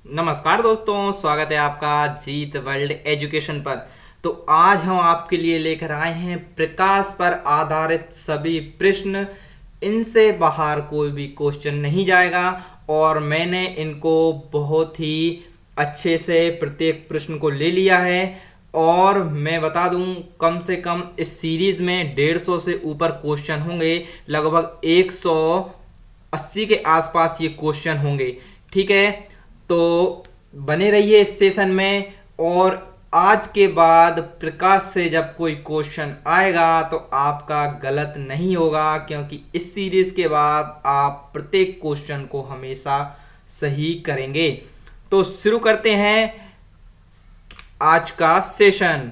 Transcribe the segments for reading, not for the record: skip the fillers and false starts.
नमस्कार दोस्तों, स्वागत है आपका जीत वर्ल्ड एजुकेशन पर। तो आज हम आपके लिए लेकर आए हैं प्रकाश पर आधारित सभी प्रश्न। इनसे बाहर कोई भी क्वेश्चन नहीं जाएगा और मैंने इनको बहुत ही अच्छे से प्रत्येक प्रश्न को ले लिया है। और मैं बता दूं, कम से कम इस सीरीज में 150 से ऊपर क्वेश्चन होंगे। लगभग 180 के आसपास ये क्वेश्चन होंगे। ठीक है, तो बने रहिए इस सेशन में। और आज के बाद प्रकाश से जब कोई क्वेश्चन आएगा तो आपका गलत नहीं होगा, क्योंकि इस सीरीज के बाद आप प्रत्येक क्वेश्चन को हमेशा सही करेंगे। तो शुरू करते हैं आज का सेशन।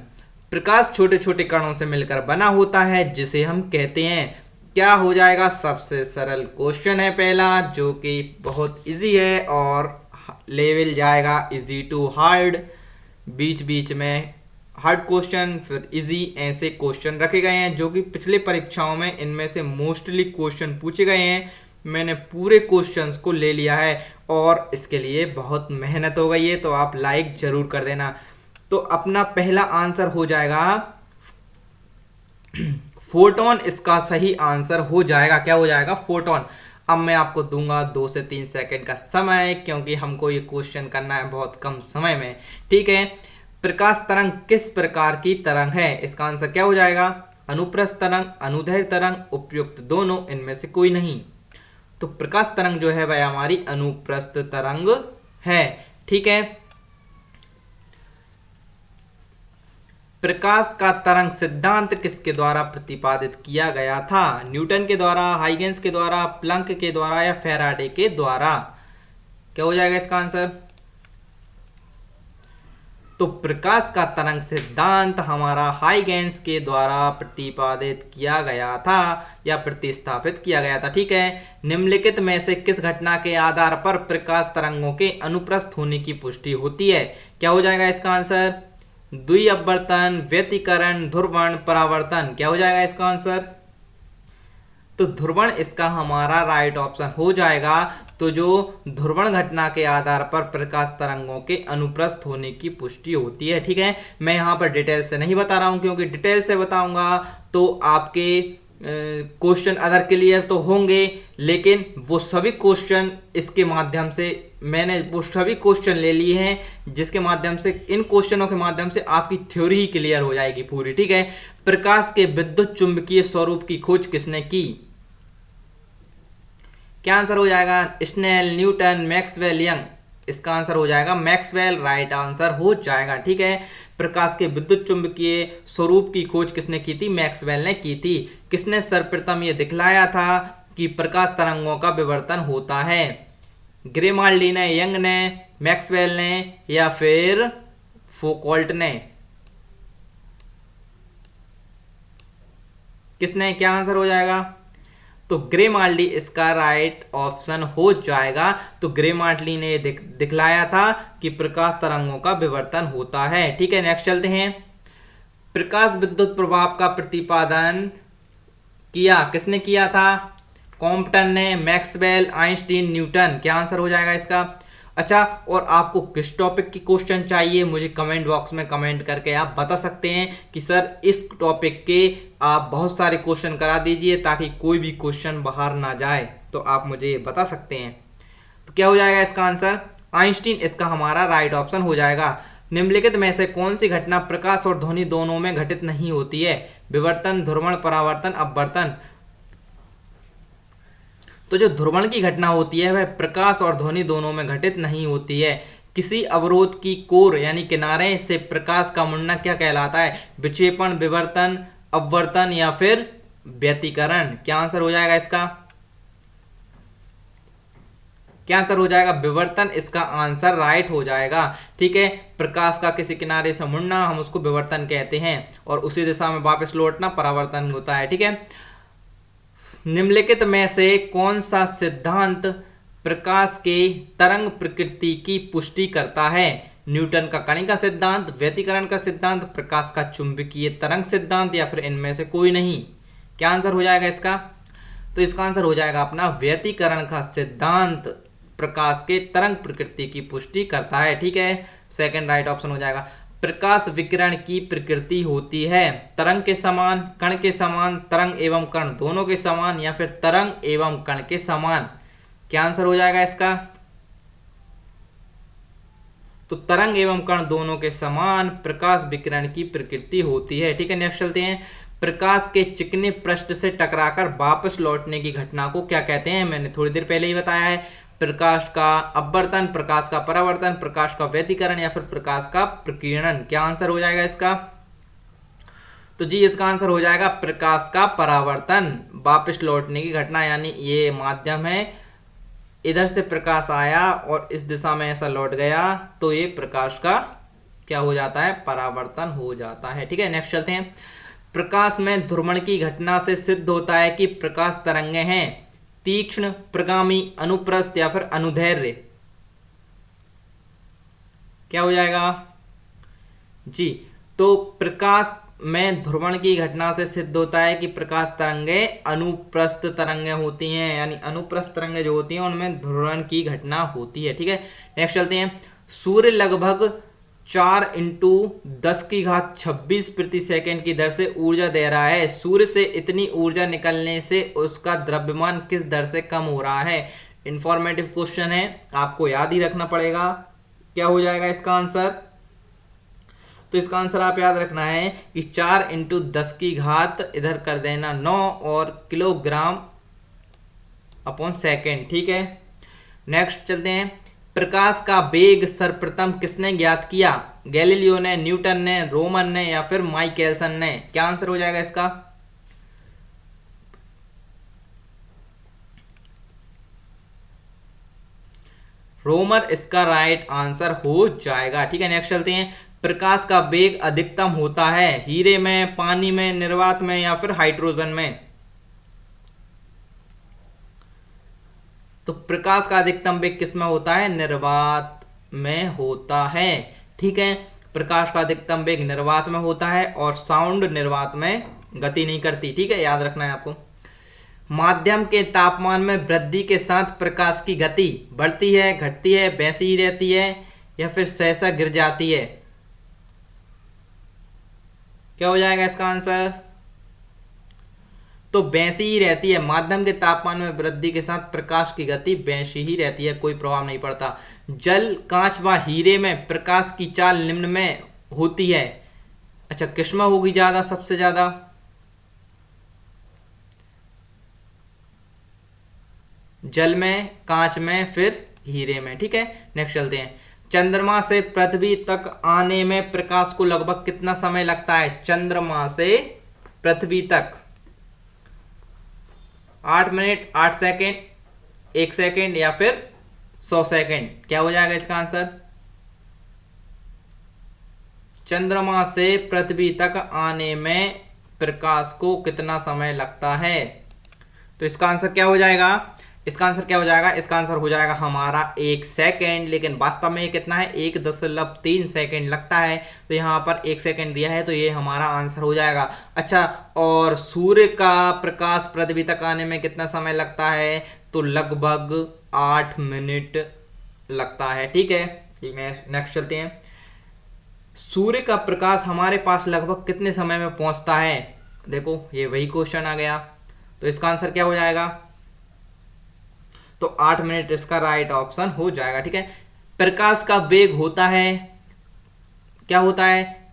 प्रकाश छोटे छोटे कणों से मिलकर बना होता है, जिसे हम कहते हैं। क्या हो जाएगा? सबसे सरल क्वेश्चन है पहला, जो कि बहुत इजी है और लेवल जाएगा इजी टू हार्ड। बीच बीच में हार्ड क्वेश्चन, फिर इजी, ऐसे क्वेश्चन रखे गए हैं जो कि पिछले परीक्षाओं में इनमें से मोस्टली क्वेश्चन पूछे गए हैं। मैंने पूरे क्वेश्चंस को ले लिया है और इसके लिए बहुत मेहनत हो गई है, तो आप लाइक जरूर कर देना। तो अपना पहला आंसर हो जाएगा फोटोन। इसका सही आंसर हो जाएगा, क्या हो जाएगा? फोटोन। अब मैं आपको दूंगा 2 से 3 सेकंड का समय, क्योंकि हमको ये क्वेश्चन करना है बहुत कम समय में। ठीक है, प्रकाश तरंग किस प्रकार की तरंग है? इसका आंसर क्या हो जाएगा? अनुप्रस्थ तरंग, अनुदैर्घ्य तरंग, उपयुक्त दोनों, इनमें से कोई नहीं। तो प्रकाश तरंग जो है वह हमारी अनुप्रस्थ तरंग है। ठीक है, प्रकाश का तरंग सिद्धांत किसके द्वारा प्रतिपादित किया गया था? न्यूटन के द्वारा, हाइगेंस के द्वारा, प्लंक के द्वारा या फैराडे के द्वारा? क्या हो जाएगा इसका आंसर? तो प्रकाश का तरंग सिद्धांत हमारा हाइगेंस के द्वारा प्रतिपादित किया गया था या प्रतिस्थापित किया गया था। ठीक है, निम्नलिखित में से किस घटना के आधार पर प्रकाश तरंगों के अनुप्रस्थ होने की पुष्टि होती है? क्या हो जाएगा इसका आंसर? द्वि अपवर्तन, व्यतिकरण, ध्रुवण, परावर्तन। क्या हो जाएगा इसका आंसर? तो ध्रुवण इसका हमारा राइट ऑप्शन हो जाएगा। तो जो ध्रुवण घटना के आधार पर प्रकाश तरंगों के अनुप्रस्थ होने की पुष्टि होती है। ठीक है, मैं यहाँ पर डिटेल से नहीं बता रहा हूँ, क्योंकि डिटेल से बताऊंगा तो आपके क्वेश्चन अदर क्लियर तो होंगे, लेकिन वो सभी क्वेश्चन इसके माध्यम से मैंने वो सभी क्वेश्चन ले लिए हैं, जिसके माध्यम से, इन क्वेश्चनों के माध्यम से आपकी थ्योरी ही क्लियर हो जाएगी पूरी। ठीक है, प्रकाश के विद्युत चुंबकीय स्वरूप की खोज किसने की? क्या आंसर हो जाएगा? Snell, Newton, Maxwell, Young. इसका आंसर हो जाएगा मैक्सवेल, राइट आंसर हो जाएगा। ठीक है, प्रकाश के विद्युत चुंबकीय स्वरूप की खोज किसने की थी? मैक्सवेल ने की थी। किसने सर्वप्रथम यह दिखलाया था कि प्रकाश तरंगों का विवर्तन होता है? ग्रेमाल्डी ने, यंग ने, मैक्सवेल ने या फिर फोकॉल्ट ने? किसने? क्या आंसर हो जाएगा? तो ग्रेमाल्डी इसका राइट ऑप्शन हो जाएगा। तो ग्रेमाल्डी ने दिखलाया था कि प्रकाश तरंगों का विवर्तन होता है। ठीक है, नेक्स्ट चलते हैं। प्रकाश विद्युत प्रभाव का प्रतिपादन किया किसने किया था? कॉम्पटन ने, मैक्सवेल, आइंस्टीन, न्यूटन। क्या आंसर हो जाएगा इसका? अच्छा, और आपको किस टॉपिक की क्वेश्चन चाहिए, मुझे कमेंट बॉक्स में कमेंट करके आप बता सकते हैं कि सर इस टॉपिक के आप बहुत सारे क्वेश्चन करा दीजिए, ताकि कोई भी क्वेश्चन बाहर ना जाए। तो आप मुझे ये बता सकते हैं। तो क्या हो जाएगा इसका आंसर? आइंस्टीन इसका हमारा राइट ऑप्शन हो जाएगा। निम्नलिखित में से कौन सी घटना प्रकाश और ध्वनि दोनों में घटित नहीं होती है? विवर्तन, ध्रुवण, परावर्तन, अपवर्तन। तो जो ध्रुवण की घटना होती है वह प्रकाश और ध्वनि दोनों में घटित नहीं होती है। किसी अवरोध की कोर यानी किनारे से प्रकाश का मुड़ना क्या कहलाता है? विक्षेपण, विवर्तन, अपवर्तन या फिर व्यतिकरण? क्या आंसर हो जाएगा इसका? क्या आंसर हो जाएगा? विवर्तन इसका आंसर राइट हो जाएगा। ठीक है, प्रकाश का किसी किनारे से मुड़ना हम उसको विवर्तन कहते हैं, और उसी दिशा में वापस लौटना परावर्तन होता है। ठीक है, निम्नलिखित में से कौन सा सिद्धांत प्रकाश के तरंग प्रकृति की पुष्टि करता है? न्यूटन का कणिका सिद्धांत, व्यतिकरण का सिद्धांत, प्रकाश का चुंबकीय तरंग सिद्धांत या फिर इनमें से कोई नहीं? क्या आंसर हो जाएगा इसका? तो इसका आंसर हो जाएगा अपना व्यतिकरण का सिद्धांत। प्रकाश के तरंग प्रकृति की पुष्टि करता है। ठीक है, सेकंड राइट ऑप्शन हो जाएगा। प्रकाश विकिरण की प्रकृति होती है तरंग के समान, कण के समान, तरंग एवं कण दोनों के समान, या फिर तरंग एवं कण के समान। क्या आंसर हो जाएगा इसका? तो तरंग एवं कण दोनों के समान प्रकाश विकिरण की प्रकृति होती है। ठीक है, नेक्स्ट चलते हैं। प्रकाश के चिकने पृष्ठ से टकराकर वापस लौटने की घटना को क्या कहते हैं? मैंने थोड़ी देर पहले ही बताया है। प्रकाश का अपवर्तन, प्रकाश का परावर्तन, प्रकाश का व्यतिकरण, या फिर प्रकाश का प्रकीर्णन। क्या आंसर हो जाएगा इसका? तो जी इसका आंसर हो जाएगा प्रकाश का परावर्तन, वापस लौटने की घटना, यानी ये माध्यम है, इधर से प्रकाश आया और इस दिशा में ऐसा लौट गया, तो ये प्रकाश का क्या हो जाता है? परावर्तन हो जाता है। ठीक है, नेक्स्ट चलते हैं। प्रकाश में ध्रुवण की घटना से सिद्ध होता है कि प्रकाश तरंगे हैं तीक्ष्ण, प्रगामी, अनुप्रस्थ या फिर अनुदैर्घ्य। क्या हो जाएगा जी? तो प्रकाश में ध्रुवण की घटना से सिद्ध होता है कि प्रकाश तरंगे अनुप्रस्थ तरंगे होती हैं, यानी अनुप्रस्थ तरंगे जो होती हैं उनमें ध्रुवण की घटना होती है। ठीक है, नेक्स्ट चलते हैं। सूर्य लगभग 4×10⁻26 प्रति सेकंड की दर से ऊर्जा दे रहा है। सूर्य से इतनी ऊर्जा निकलने से उसका द्रव्यमान किस दर से कम हो रहा है? इंफॉर्मेटिव क्वेश्चन है, आपको याद ही रखना पड़ेगा। क्या हो जाएगा इसका आंसर? तो इसका आंसर आप याद रखना है कि 4×10 इधर कर देना 9 और किलोग्राम अपॉन सेकेंड। ठीक है, नेक्स्ट चलते हैं। प्रकाश का वेग सर्वप्रथम किसने ज्ञात किया? गैलीलियो ने, न्यूटन ने, रोमन ने, या फिर माइकलसन ने। क्या आंसर हो जाएगा इसका? रोमर इसका राइट आंसर हो जाएगा। ठीक है, नेक्स्ट चलते हैं। प्रकाश का वेग अधिकतम होता है हीरे में, पानी में, निर्वात में, या फिर हाइड्रोजन में। तो प्रकाश का अधिकतम वेग किस में होता है? निर्वात में होता है। ठीक है, प्रकाश का अधिकतम वेग निर्वात में होता है और साउंड निर्वात में गति नहीं करती। ठीक है, याद रखना है आपको। माध्यम के तापमान में वृद्धि के साथ प्रकाश की गति बढ़ती है, घटती है, वैसी ही रहती है, या फिर सहसा गिर जाती है? क्या हो जाएगा इसका आंसर? तो वैसी ही रहती है। माध्यम के तापमान में वृद्धि के साथ प्रकाश की गति वैसी ही रहती है, कोई प्रभाव नहीं पड़ता। जल, कांच व हीरे में प्रकाश की चाल निम्न में होती है। अच्छा, किसमें होगी ज्यादा, सबसे ज्यादा? जल में, कांच में, फिर हीरे में। ठीक है, नेक्स्ट चलते हैं। चंद्रमा से पृथ्वी तक आने में प्रकाश को लगभग कितना समय लगता है? चंद्रमा से पृथ्वी तक 8 मिनट, 8 सेकेंड, 1 सेकेंड, या फिर 100 सेकेंड। क्या हो जाएगा इसका आंसर? चंद्रमा से पृथ्वी तक आने में प्रकाश को कितना समय लगता है? तो इसका आंसर क्या हो जाएगा? इसका आंसर क्या हो जाएगा? इसका आंसर हो जाएगा हमारा 1 सेकेंड, लेकिन वास्तव में कितना है? 1.3 सेकेंड लगता है। तो यहाँ पर 1 सेकेंड दिया है, तो ये हमारा आंसर हो जाएगा। अच्छा, और सूर्य का प्रकाश पृथ्वी तक आने में कितना समय लगता है? तो लगभग 8 मिनट लगता है। ठीक है, नेक्स्ट चलते हैं। सूर्य का प्रकाश हमारे पास लगभग कितने समय में पहुंचता है? देखो, ये वही क्वेश्चन आ गया। तो इसका आंसर क्या हो जाएगा? तो 8 मिनट इसका राइट ऑप्शन हो जाएगा। ठीक है, प्रकाश का वेग होता है, क्या होता है?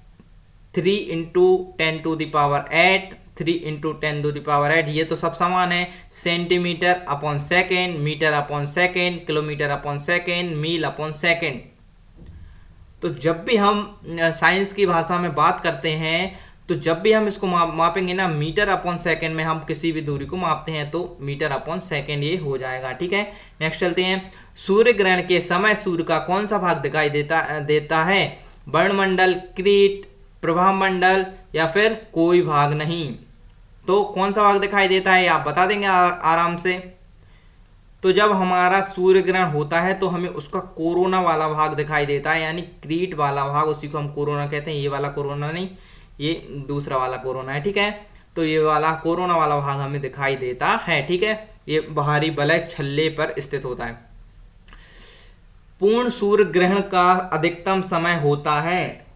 3×10⁸, 3×10⁸, ये तो सब समान है। Centimetre upon second, metre upon second, kilometre upon second, मील अपॉन सेकेंड। तो जब भी हम साइंस की भाषा में बात करते हैं, तो जब भी हम इसको मापेंगे ना, मीटर अपॉन सेकेंड में हम किसी भी दूरी को मापते हैं, तो मीटर अपॉन सेकेंड ये हो जाएगा। ठीक है, नेक्स्ट चलते हैं। सूर्य ग्रहण के समय सूर्य का कौन सा भाग दिखाई देता है? वर्णमंडल, क्रीट, प्रभामंडल, या फिर कोई भाग नहीं? तो कौन सा भाग दिखाई देता है, आप बता देंगे आराम से? तो जब हमारा सूर्य ग्रहण होता है तो हमें उसका कोरोना वाला भाग दिखाई देता है, यानी क्रीट वाला भाग, उसी को हम कोरोना कहते हैं। ये वाला कोरोना नहीं, ये दूसरा वाला कोरोना है। ठीक है, तो ये वाला कोरोना वाला भाग हमें दिखाई देता है। ठीक है, ये बाहरी वलय छल्ले पर स्थित होता है। पूर्ण सूर्य ग्रहण का अधिकतम समय होता है।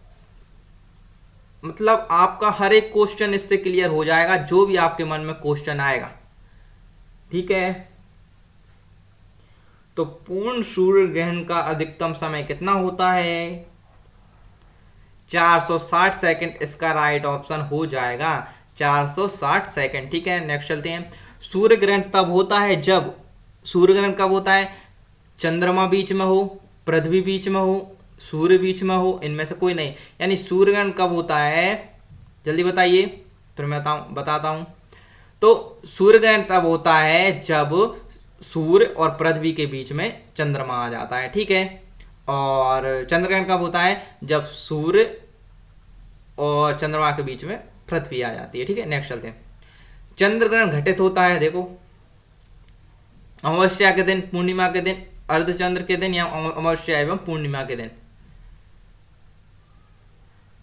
मतलब आपका हर एक क्वेश्चन इससे क्लियर हो जाएगा, जो भी आपके मन में क्वेश्चन आएगा, ठीक है। तो पूर्ण सूर्य ग्रहण का अधिकतम समय कितना होता है? 460 सेकंड इसका राइट ऑप्शन हो जाएगा, 460 सेकंड, ठीक है। नेक्स्ट चलते हैं। सूर्य ग्रहण तब होता है जब, सूर्य ग्रहण कब होता है? चंद्रमा बीच में हो, पृथ्वी बीच में हो, सूर्य बीच में हो, इनमें से कोई नहीं। यानी सूर्य ग्रहण कब होता है, जल्दी बताइए, फिर मैं बताता हूं। तो सूर्य ग्रहण तब होता है जब सूर्य और पृथ्वी के बीच में चंद्रमा आ जाता है, ठीक है। और चंद्र ग्रहण कब होता है? जब सूर्य और चंद्रमा के बीच में पृथ्वी आ जाती है, ठीक है। नेक्स्ट चलते हैं। चंद्र ग्रहण घटित होता है, देखो, अमावस्या के दिन, पूर्णिमा के दिन, अर्धचंद्र के दिन या अमावस्या एवं पूर्णिमा के दिन?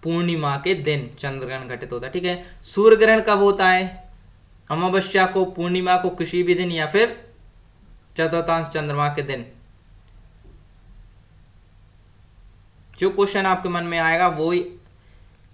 पूर्णिमा के दिन चंद्र ग्रहण घटित होता है, ठीक है। सूर्य ग्रहण कब होता है? अमावस्या को, पूर्णिमा को, किसी भी दिन, या फिर चतुर्थांश चंद्रमा के दिन? जो क्वेश्चन आपके मन में आएगा वो ही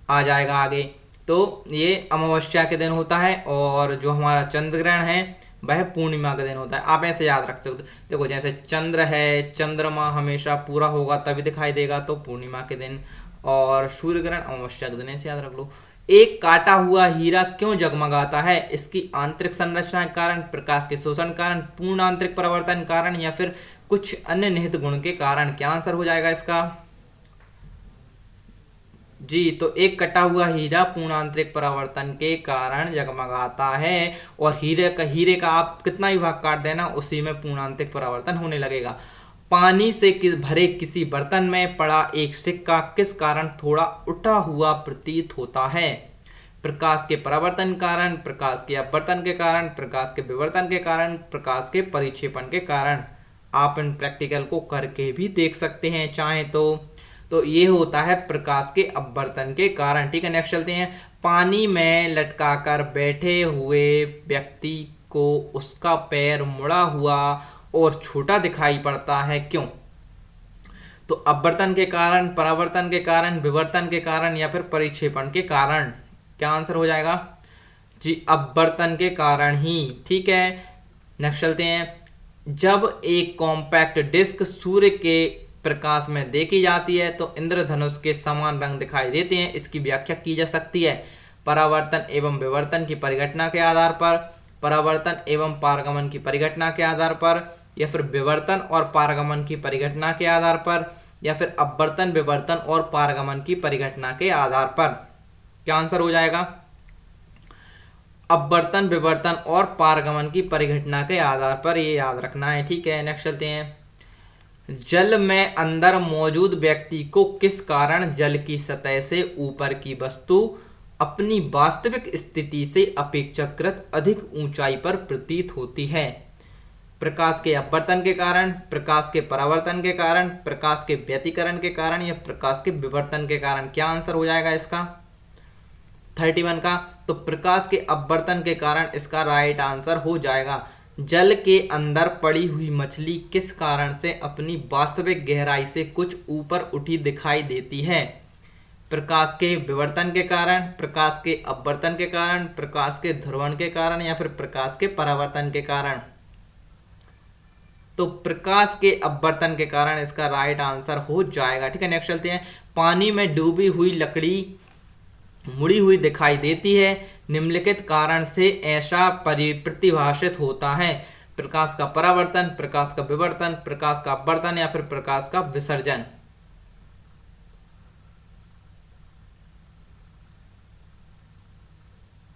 आ जाएगा आगे। तो ये अमावस्या के दिन होता है, और जो हमारा चंद्र ग्रहण है वह पूर्णिमा के दिन होता है। आप ऐसे याद रख सकते हो। देखो, जैसे चंद्र है, चंद्रमा हमेशा पूरा होगा तभी दिखाई देगा, तो पूर्णिमा के दिन, और सूर्य ग्रहण अमावस्या के दिन, ऐसे याद रख लो। एक काटा हुआ हीरा क्यों जगमगाता है? इसकी आंतरिक संरचना के कारण, प्रकाश के शोषण के कारण, पूर्ण आंतरिक परिवर्तन के कारण, या फिर कुछ अन्य निहित गुण के कारण? क्या आंसर हो जाएगा इसका? जी, तो एक कटा हुआ हीरा पूर्ण आंतरिक परावर्तन के कारण जगमगाता है, और हीरे का आप कितना भी भाग काट देना, उसी में पूर्ण आंतरिक परावर्तन होने लगेगा। पानी से भरे किसी बर्तन में पड़ा एक सिक्का किस कारण थोड़ा उठा हुआ प्रतीत होता है? प्रकाश के परावर्तन के कारण, प्रकाश के अपवर्तन के कारण, प्रकाश के विवर्तन के कारण, प्रकाश के परिक्षेपण के कारण? आप इन प्रैक्टिकल को करके भी देख सकते हैं चाहे तो ये होता है प्रकाश के अपवर्तन के कारण, ठीक है। नेक्स्ट चलते हैं। पानी में लटकाकर बैठे हुए व्यक्ति को उसका पैर मुड़ा हुआ और छोटा दिखाई पड़ता है, क्यों? तो अपवर्तन के कारण, परावर्तन के कारण, विवर्तन के कारण, या फिर परिक्षेपण के कारण? क्या आंसर हो जाएगा? जी, अपवर्तन के कारण ही, ठीक है। नेक्स्ट चलते हैं। जब एक कॉम्पैक्ट डिस्क सूर्य के प्रकाश में देखी जाती है तो इंद्रधनुष के समान रंग दिखाई देते हैं, इसकी व्याख्या की जा सकती है? परावर्तन एवं विवर्तन की परिघटना के आधार पर, परावर्तन एवं पारगमन की परिघटना के आधार पर, या फिर विवर्तन और पारगमन की परिघटना के आधार पर, या फिर अपवर्तन, विवर्तन और पारगमन की परिघटना के आधार पर? क्या आंसर हो जाएगा? अपवर्तन, विवर्तन और पारगमन की परिघटना के आधार पर, ये याद रखना है, ठीक है। नेक्स्ट चलते हैं। जल में अंदर मौजूद व्यक्ति को किस कारण जल की सतह से ऊपर की वस्तु अपनी वास्तविक स्थिति से अपेक्षाकृत अधिक ऊंचाई पर प्रतीत होती है? प्रकाश के अपवर्तन के कारण, प्रकाश के परावर्तन के कारण, प्रकाश के व्यतिकरण के कारण, या प्रकाश के विवर्तन के कारण? क्या आंसर हो जाएगा इसका 31 का? तो प्रकाश के अपवर्तन के कारण इसका राइट आंसर हो जाएगा। जल के अंदर पड़ी हुई मछली किस कारण से अपनी वास्तविक गहराई से कुछ ऊपर उठी दिखाई देती है? प्रकाश के विवर्तन के कारण, प्रकाश के अपवर्तन के कारण, प्रकाश के ध्रुवण के कारण, या फिर प्रकाश के परावर्तन के कारण? तो प्रकाश के अपवर्तन के कारण इसका राइट आंसर हो जाएगा, ठीक है। नेक्स्ट चलते हैं। पानी में डूबी हुई लकड़ी मुड़ी हुई दिखाई देती है, निम्नलिखित कारण से ऐसा प्रतिभाषित होता है? प्रकाश का परावर्तन, प्रकाश का विवर्तन, प्रकाश का अपवर्तन, या फिर प्रकाश का विसर्जन?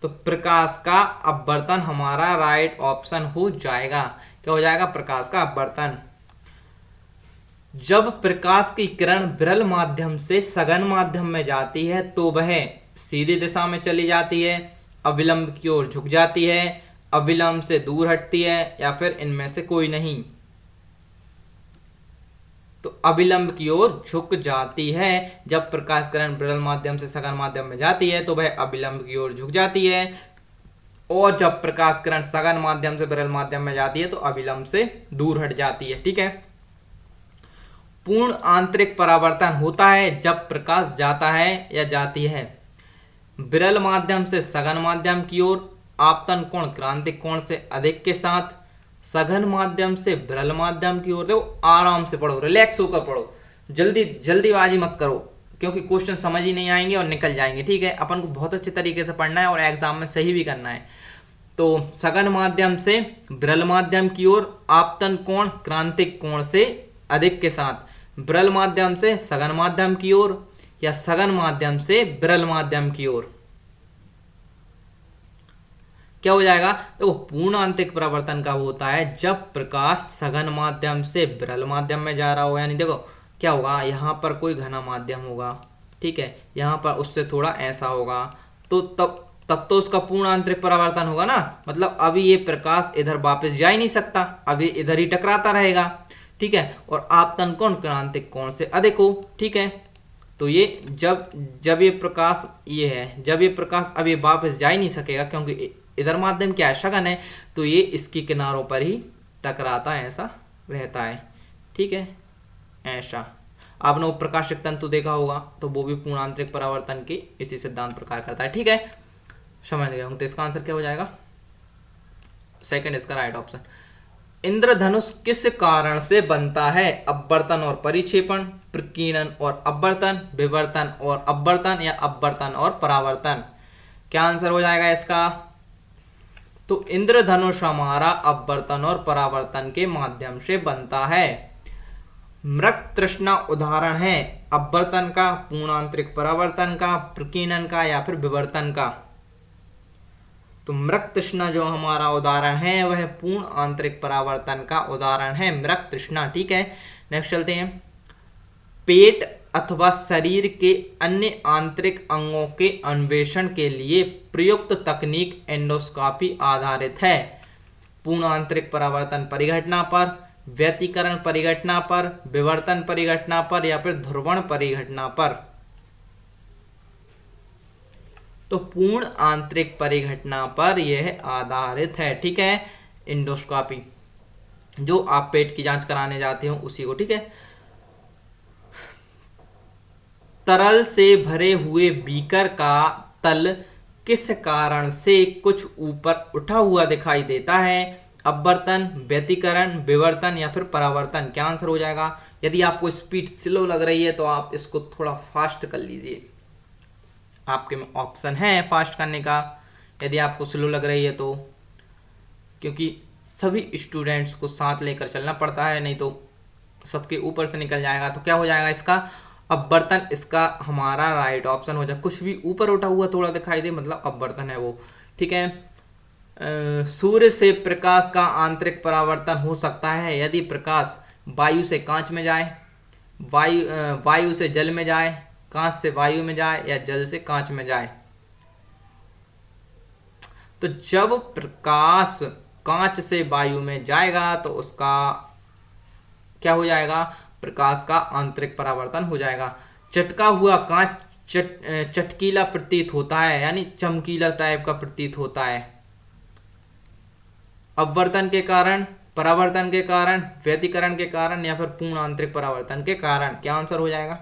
तो प्रकाश का अपवर्तन हमारा राइट ऑप्शन हो जाएगा। क्या हो जाएगा? प्रकाश का अपवर्तन। जब प्रकाश की किरण विरल माध्यम से सघन माध्यम में जाती है तो वह सीधी दिशा में चली जाती है, अविलंब की ओर झुक जाती है, अविलंब से दूर हटती है, या फिर इनमें से कोई नहीं? तो अविलंब की ओर झुक जाती है। जब प्रकाश किरण विरल माध्यम से सघन माध्यम में जाती है तो वह अविलंब की ओर झुक जाती है, और जब प्रकाश किरण सघन माध्यम से विरल माध्यम में जाती है तो अविलंब से दूर हट जाती है, ठीक है। पूर्ण आंतरिक परावर्तन होता है जब प्रकाश जाता है या जाती है विरल माध्यम से सघन माध्यम की ओर, आपतन कोण क्रांतिक कोण से अधिक के साथ, सघन माध्यम से विरल माध्यम की ओर। देखो आराम से पढ़ो, रिलैक्स होकर पढ़ो, जल्दी जल्दीबाजी मत करो, क्योंकि क्वेश्चन समझ ही नहीं आएंगे और निकल जाएंगे। ठीक है, अपन को बहुत अच्छे तरीके से पढ़ना है और एग्जाम में सही भी करना है। तो सघन माध्यम से विरल माध्यम की ओर, आपतन कोण क्रांतिक कोण से अधिक के साथ, विरल माध्यम से सघन माध्यम की ओर या सघन माध्यम से विरल माध्यम की ओर। क्या हो जाएगा? तो पूर्ण आंतरिक परावर्तन का होता है जब प्रकाश सघन माध्यम से विरल माध्यम में जा रहा हो। यानी देखो क्या होगा, यहाँ पर कोई घना माध्यम होगा, ठीक है, यहाँ पर उससे थोड़ा ऐसा होगा, तो तब तो उसका पूर्ण आंतरिक परावर्तन होगा ना। मतलब अभी ये प्रकाश इधर वापस जा ही नहीं सकता, अभी इधर ही टकराता रहेगा, ठीक है। और आपतन कोण क्रांतिक कोण से अधिक हो, ठीक है। तो ये जब ये प्रकाश ये है, जब ये प्रकाश अभी वापस जा ही नहीं सकेगा, क्योंकि इधर माध्यम क्या है, सघन है, तो ये इसकी किनारों पर ही टकराता है, ऐसा रहता है, ठीक है। ऐसा आपने वो प्रकाशिक तंतु देखा होगा, तो वो भी पूर्ण आंतरिक परावर्तन के इसी सिद्धांत प्रकार करता है, ठीक है। समझ गए होंगे। तो इसका आंसर क्या हो जाएगा? सेकंड इसका राइट ऑप्शन। इंद्रधनुष किस कारण से बनता है? अपवर्तन और परिक्षेपण, प्रकीर्णन और अपवर्तन, विवर्तन और अपवर्तन, या अपवर्तन और परावर्तन। क्या आंसर हो जाएगा इसका? तो इंद्रधनुष हमारा अपवर्तन और परावर्तन के माध्यम से बनता है। मृग तृष्णा उदाहरण है अपवर्तन का, पूर्ण आंतरिक परावर्तन का, प्रकीर्णन का, या फिर विवर्तन का। तो मृग तृष्णा जो हमारा उदाहरण है वह पूर्ण आंतरिक परावर्तन का उदाहरण है, मृग तृष्णा, ठीक है। नेक्स्ट चलते हैं। पेट अथवा शरीर के अन्य आंतरिक अंगों के अन्वेषण के लिए प्रयुक्त तकनीक एंडोस्कोपी आधारित है। पूर्ण आंतरिक परावर्तन परिघटना पर, व्यतिकरण परिघटना पर, विवर्तन परिघटना पर, या फिर ध्रुवण परिघटना पर। तो पूर्ण आंतरिक परिघटना पर यह आधारित है, ठीक है। एंडोस्कोपी जो आप पेट की जांच कराने जाते हो उसी को, ठीक है। तरल से भरे हुए बीकर का तल किस कारण से कुछ ऊपर उठा हुआ दिखाई देता है? अपवर्तन, व्यतिकरण, विवर्तन, या फिर परावर्तन। क्या आंसर हो जाएगा? यदि आपको स्पीड स्लो लग रही है तो आप इसको थोड़ा फास्ट कर लीजिए, आपके में ऑप्शन है फास्ट करने का, यदि आपको स्लो लग रही है तो, क्योंकि सभी स्टूडेंट्स को साथ लेकर चलना पड़ता है, नहीं तो सबके ऊपर से निकल जाएगा। तो क्या हो जाएगा इसका? अपवर्तन इसका हमारा राइट ऑप्शन हो जाए। कुछ भी ऊपर उठा हुआ थोड़ा दिखाई दे मतलब अपवर्तन है वो, ठीक है। सूर्य से प्रकाश का आंतरिक परावर्तन हो सकता है यदि प्रकाश वायु से कांच में जाए, वायु से जल में जाए, कांच से वायु में जाए, या जल से कांच में जाए। तो जब प्रकाश कांच से वायु में जाएगा तो उसका क्या हो जाएगा? प्रकाश का आंतरिक परावर्तन हो जाएगा। चटका हुआ कांच चटकीला प्रतीत होता है, यानी चमकीला टाइप का प्रतीत होता है। अपवर्तन के कारण, परावर्तन के कारण, व्यतिकरण के कारण, या फिर पूर्ण आंतरिक परावर्तन के कारण। क्या आंसर हो जाएगा?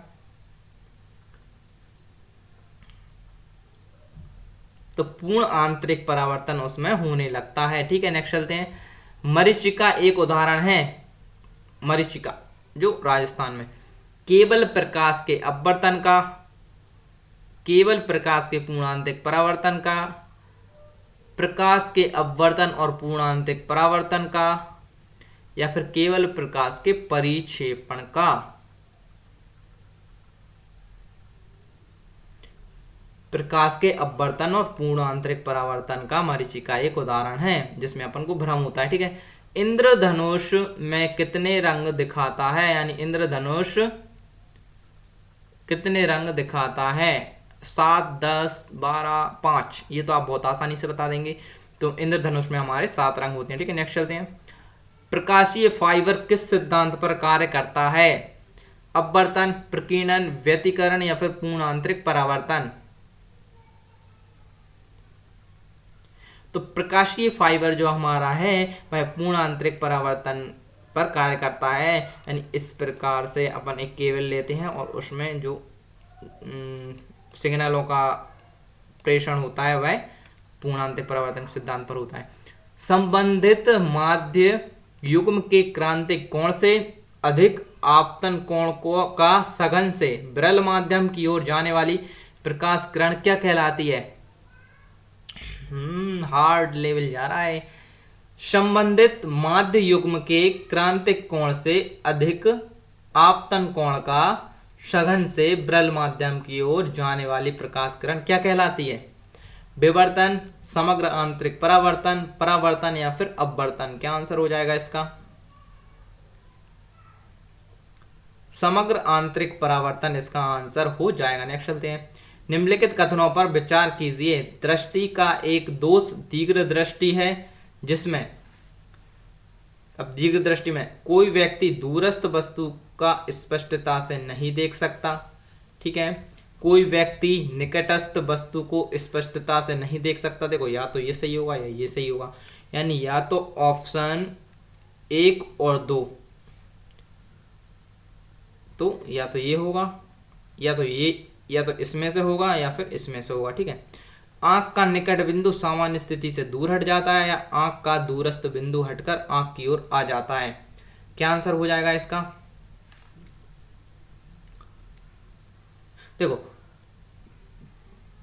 तो पूर्ण आंतरिक परावर्तन उसमें होने लगता है, ठीक है। नेक्स्ट चलते हैं। मरीचिका एक उदाहरण है, मरीचिका जो राजस्थान में, केवल प्रकाश के अपवर्तन का, केवल प्रकाश के पूर्ण आंतरिक परावर्तन का, प्रकाश के अपवर्तन और पूर्ण आंतरिक परावर्तन का, या फिर केवल प्रकाश के परिक्षेपण का। प्रकाश के अपवर्तन और पूर्ण आंतरिक परावर्तन का मरीचिका एक उदाहरण है, जिसमें अपन को भ्रम होता है, ठीक है। इंद्रधनुष में कितने रंग दिखाता है? यानी इंद्रधनुष कितने रंग दिखाता है? 7, 10, 12, 5। ये तो आप बहुत आसानी से बता देंगे। तो इंद्रधनुष में हमारे 7 रंग होते हैं, ठीक है। नेक्स्ट चलते हैं। प्रकाशीय फाइबर किस सिद्धांत पर कार्य करता है? अपवर्तन, प्रकीर्णन, व्यतिकरण, या फिर पूर्ण आंतरिक परावर्तन। तो प्रकाशीय फाइबर जो हमारा है वह पूर्ण आंतरिक परावर्तन पर कार्य करता है। यानी इस प्रकार से अपन एक केबल लेते हैं और उसमें जो सिग्नलों का प्रेषण होता है वह पूर्णांतिक परावर्तन सिद्धांत पर होता है। संबंधित माध्य युग्म के क्रांतिक कोण से अधिक आपतन कोण को का सघन से विरल माध्यम की ओर जाने वाली प्रकाश किरण क्या कहलाती है? हार्ड लेवल जा रहा है। संबंधित माध्य युग्म के क्रांतिक कोण से अधिक आपतन कोण का सघन से विरल माध्यम की ओर जाने वाली प्रकाश किरण क्या कहलाती है? विवर्तन, समग्र आंतरिक परावर्तन, परावर्तन या फिर अपवर्तन? क्या आंसर हो जाएगा इसका? समग्र आंतरिक परावर्तन इसका आंसर हो जाएगा। नेक्स्ट चलते हैं। निम्नलिखित कथनों पर विचार कीजिए। दृष्टि का एक दोष दीर्घ दृष्टि है जिसमें, अब दीर्घ दृष्टि में कोई व्यक्ति दूरस्थ वस्तु का स्पष्टता से नहीं देख सकता। ठीक है, कोई व्यक्ति निकटस्थ वस्तु को स्पष्टता से नहीं देख सकता। देखो या तो ये सही होगा या ये सही होगा, यानी या तो ऑप्शन 1 और 2, तो या तो ये होगा या तो ये, या तो इसमें से होगा या फिर इसमें से होगा। ठीक है, आंख का निकट बिंदु सामान्य स्थिति से दूर हट जाता है या आंख का दूरस्थ बिंदु हटकर आंख की ओर आ जाता है? क्या आंसर हो जाएगा इसका? देखो,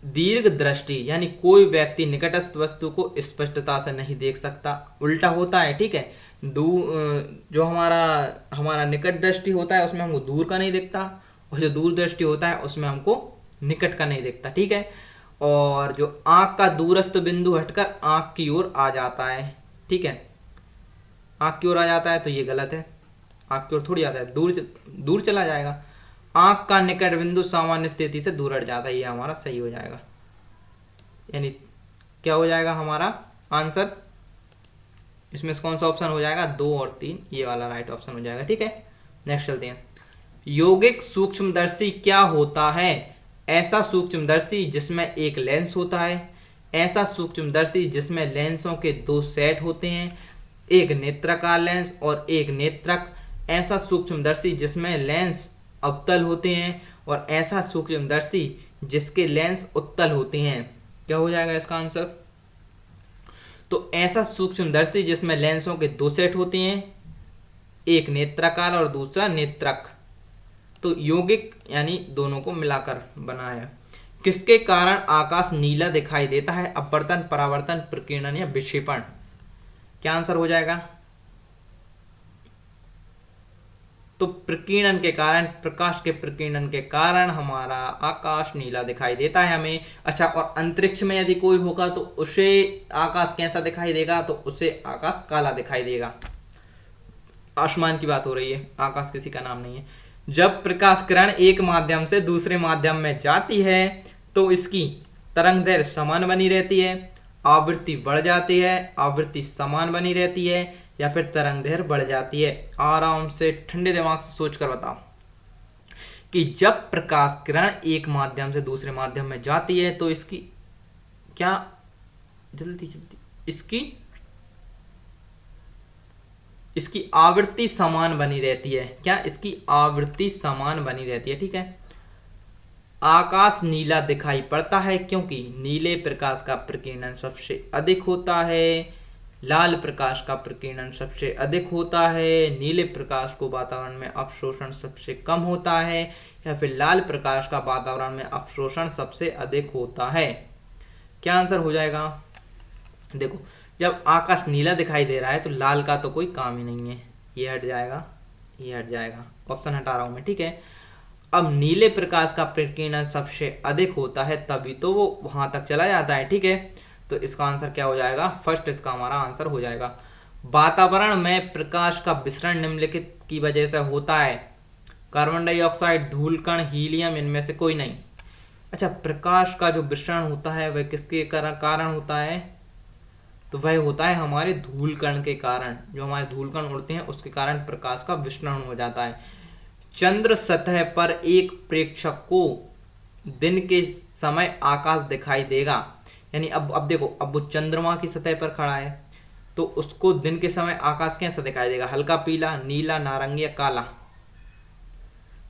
दीर्घ दृष्टि यानी कोई व्यक्ति निकटस्थ वस्तु को स्पष्टता से नहीं देख सकता, उल्टा होता है। ठीक है, जो हमारा निकट दृष्टि होता है उसमें हमको दूर का नहीं दिखता, और जो दूर दृष्टि होता है उसमें हमको निकट का नहीं दिखता। ठीक है, और जो आंख का दूरस्थ बिंदु हटकर आंख की ओर आ जाता है। ठीक है, आंख की ओर आ जाता है तो ये गलत है, आंख की ओर थोड़ी आता है, दूर चला जाएगा। आंख का निकट बिंदु सामान्य स्थिति से दूर हट जाता है, ये हमारा सही हो जाएगा। यानी क्या हो जाएगा हमारा आंसर? इसमें से कौन सा ऑप्शन हो जाएगा? 2 और 3, ये वाला राइट ऑप्शन हो जाएगा। ठीक है, नेक्स्ट चलते हैं। यौगिक सूक्ष्मदर्शी क्या होता है? ऐसा सूक्ष्मदर्शी जिसमें एक लेंस होता है, ऐसा सूक्ष्मदर्शी जिसमें लेंसों के 2 सेट होते हैं, एक नेत्राकार लेंस और एक नेत्रक, ऐसा सूक्ष्मदर्शी जिसमें लेंस अवतल होते हैं, और ऐसा सूक्ष्मदर्शी जिसके लेंस उत्तल होते हैं। क्या हो जाएगा इसका आंसर? तो ऐसा सूक्ष्मदर्शी जिसमें लेंसों के 2 सेट होते हैं, एक नेत्राकार और दूसरा नेत्रक, तो यौगिक यानी दोनों को मिलाकर बनाया। किसके कारण आकाश नीला दिखाई देता है? अपवर्तन, परावर्तन, प्रकीर्णन या विक्षेपण? क्या आंसर हो जाएगा? तो प्रकीर्णन के कारण, प्रकाश के प्रकीर्णन के कारण हमारा आकाश नीला दिखाई देता है हमें। अच्छा, और अंतरिक्ष में यदि कोई होगा तो उसे आकाश कैसा दिखाई देगा? तो उसे आकाश काला दिखाई देगा। आसमान की बात हो रही है, आकाश किसी का नाम नहीं है। जब प्रकाश किरण एक माध्यम से दूसरे माध्यम में जाती है तो इसकी तरंगदैर्घ्य समान बनी रहती है, आवृत्ति बढ़ जाती है, आवृत्ति समान बनी रहती है, या फिर तरंगदैर्घ्य बढ़ जाती है? आराम से ठंडे दिमाग से सोच कर बताओ कि जब प्रकाश किरण एक माध्यम से दूसरे माध्यम में जाती है तो इसकी क्या, जल्दी इसकी आवृत्ति समान बनी रहती है। क्या इसकी आवृत्ति समान बनी रहती है? ठीक है, आकाश नीला दिखाई पड़ता है क्योंकि नीले प्रकाश का प्रकीर्णन सबसे अधिक होता है, लाल प्रकाश का प्रकीर्णन सबसे अधिक होता है, नीले प्रकाश को वातावरण में अवशोषण सबसे कम होता है, या फिर लाल प्रकाश का वातावरण में अवशोषण सबसे अधिक होता है? क्या आंसर हो जाएगा? देखो, जब आकाश नीला दिखाई दे रहा है तो लाल का तो कोई काम ही नहीं है, ये हट जाएगा, ये हट जाएगा, ऑप्शन हटा रहा हूं मैं। ठीक है, अब नीले प्रकाश का प्रकीर्णन सबसे अधिक होता है तभी तो वो वहां तक चला जाता है। ठीक है, तो इसका आंसर क्या हो जाएगा? फर्स्ट इसका हमारा आंसर हो जाएगा। वातावरण में प्रकाश का विसरण निम्नलिखित की वजह से होता है? कार्बन डाइऑक्साइड, धूलकण, हीलियम, इनमें से कोई नहीं। अच्छा, प्रकाश का जो विसरण होता है वह किसके कारण होता है? तो वह होता है हमारे धूलकण के कारण। जो हमारे धूलकण उड़ते हैं उसके कारण प्रकाश का विसरण हो जाता है। चंद्र सतह पर एक प्रेक्षक को दिन के समय आकाश दिखाई देगा, यानी अब देखो, अब वो चंद्रमा की सतह पर खड़ा है तो उसको दिन के समय आकाश कैसा दिखाई देगा, हल्का पीला, नीला, नारंगी या काला।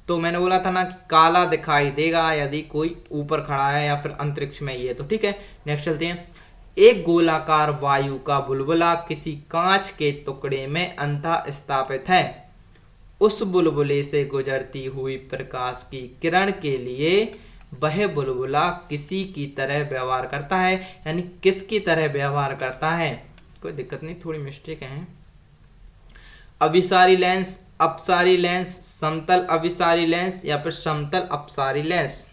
तो मैंने बोला था ना कि काला दिखाई देगा यदि कोई ऊपर खड़ा है या फिर अंतरिक्ष में ही है। तो ठीक है, नेक्स्ट चलते हैं। एक गोलाकार वायु का बुलबुला किसी कांच के टुकड़े में अंतः स्थापित है। उस बुलबुले से गुजरती हुई प्रकाश की किरण के लिए वह बुलबुला किसी की तरह व्यवहार करता है, यानी किसकी तरह व्यवहार करता है, कोई दिक्कत नहीं, थोड़ी मिस्टेक है। अभिसारी लेंस, अपसारी लेंस, समतल अभिसारी लेंस या फिर समतल अपसारी लेंस,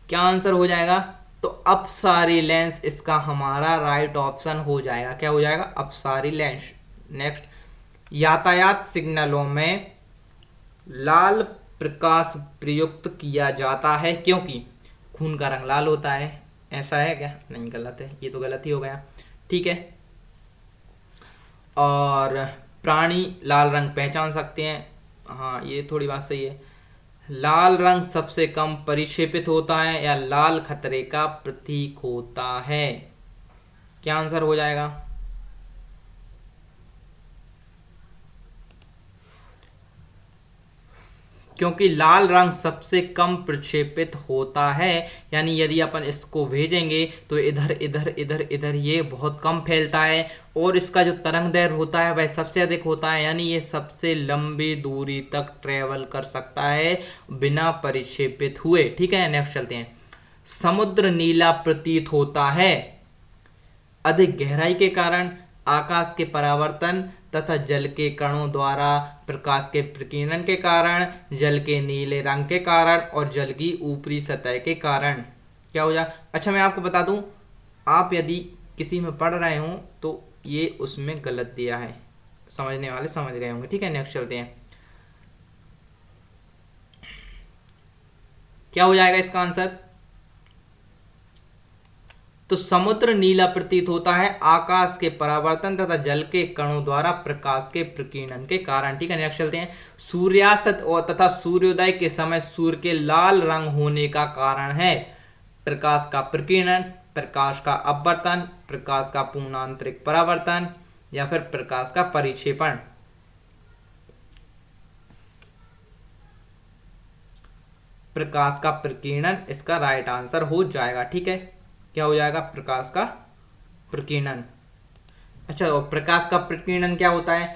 क्या आंसर हो जाएगा? तो अपसारी लेंस इसका हमारा राइट ऑप्शन हो जाएगा। क्या हो जाएगा? अपसारी लेंस। नेक्स्ट, यातायात सिग्नलों में लाल प्रकाश प्रयुक्त किया जाता है क्योंकि खून का रंग लाल होता है। ऐसा है क्या? नहीं, गलत है, ये तो गलत ही हो गया। ठीक है, और प्राणी लाल रंग पहचान सकते हैं, हाँ ये थोड़ी बात सही है। लाल रंग सबसे कम परिक्षेपित होता है या लाल खतरे का प्रतीक होता है, क्या आंसर हो जाएगा? क्योंकि लाल रंग सबसे कम प्रक्षेपित होता है, यानी यदि अपन इसको भेजेंगे तो इधर इधर इधर इधर ये बहुत कम फैलता है, और इसका जो तरंग दैर्घ्य होता है वह सबसे अधिक होता है, यानी ये सबसे लंबी दूरी तक ट्रेवल कर सकता है बिना परिक्षेपित हुए। ठीक है, नेक्स्ट चलते हैं। समुद्र नीला प्रतीत होता है अधिक गहराई के कारण, आकाश के परावर्तन तथा जल के कणों द्वारा प्रकाश के प्रकीर्णन के कारण, जल के नीले रंग के कारण और जल की ऊपरी सतह के कारण। क्या हो जाए? अच्छा, मैं आपको बता दूं, आप यदि किसी में पढ़ रहे हो तो ये उसमें गलत दिया है, समझने वाले समझ गए होंगे। ठीक है, नेक्स्ट चलते हैं। क्या हो जाएगा इसका आंसर? तो समुद्र नीला प्रतीत होता है आकाश के परावर्तन तथा जल के कणों द्वारा प्रकाश के प्रकीर्णन के कारण। ठीक है, नेक्स्ट चलते हैं। सूर्यास्त और तथा सूर्योदय के समय सूर्य के लाल रंग होने का कारण है प्रकाश का प्रकीर्णन, प्रकाश का अपवर्तन, प्रकाश का पूर्णांतरिक परावर्तन या फिर प्रकाश का परिक्षेपण। प्रकाश का प्रकीर्णन इसका राइट आंसर हो जाएगा। ठीक है, क्या हो जाएगा? प्रकाश का प्रकीर्णन। अच्छा, और प्रकाश का प्रकीर्णन क्या होता है?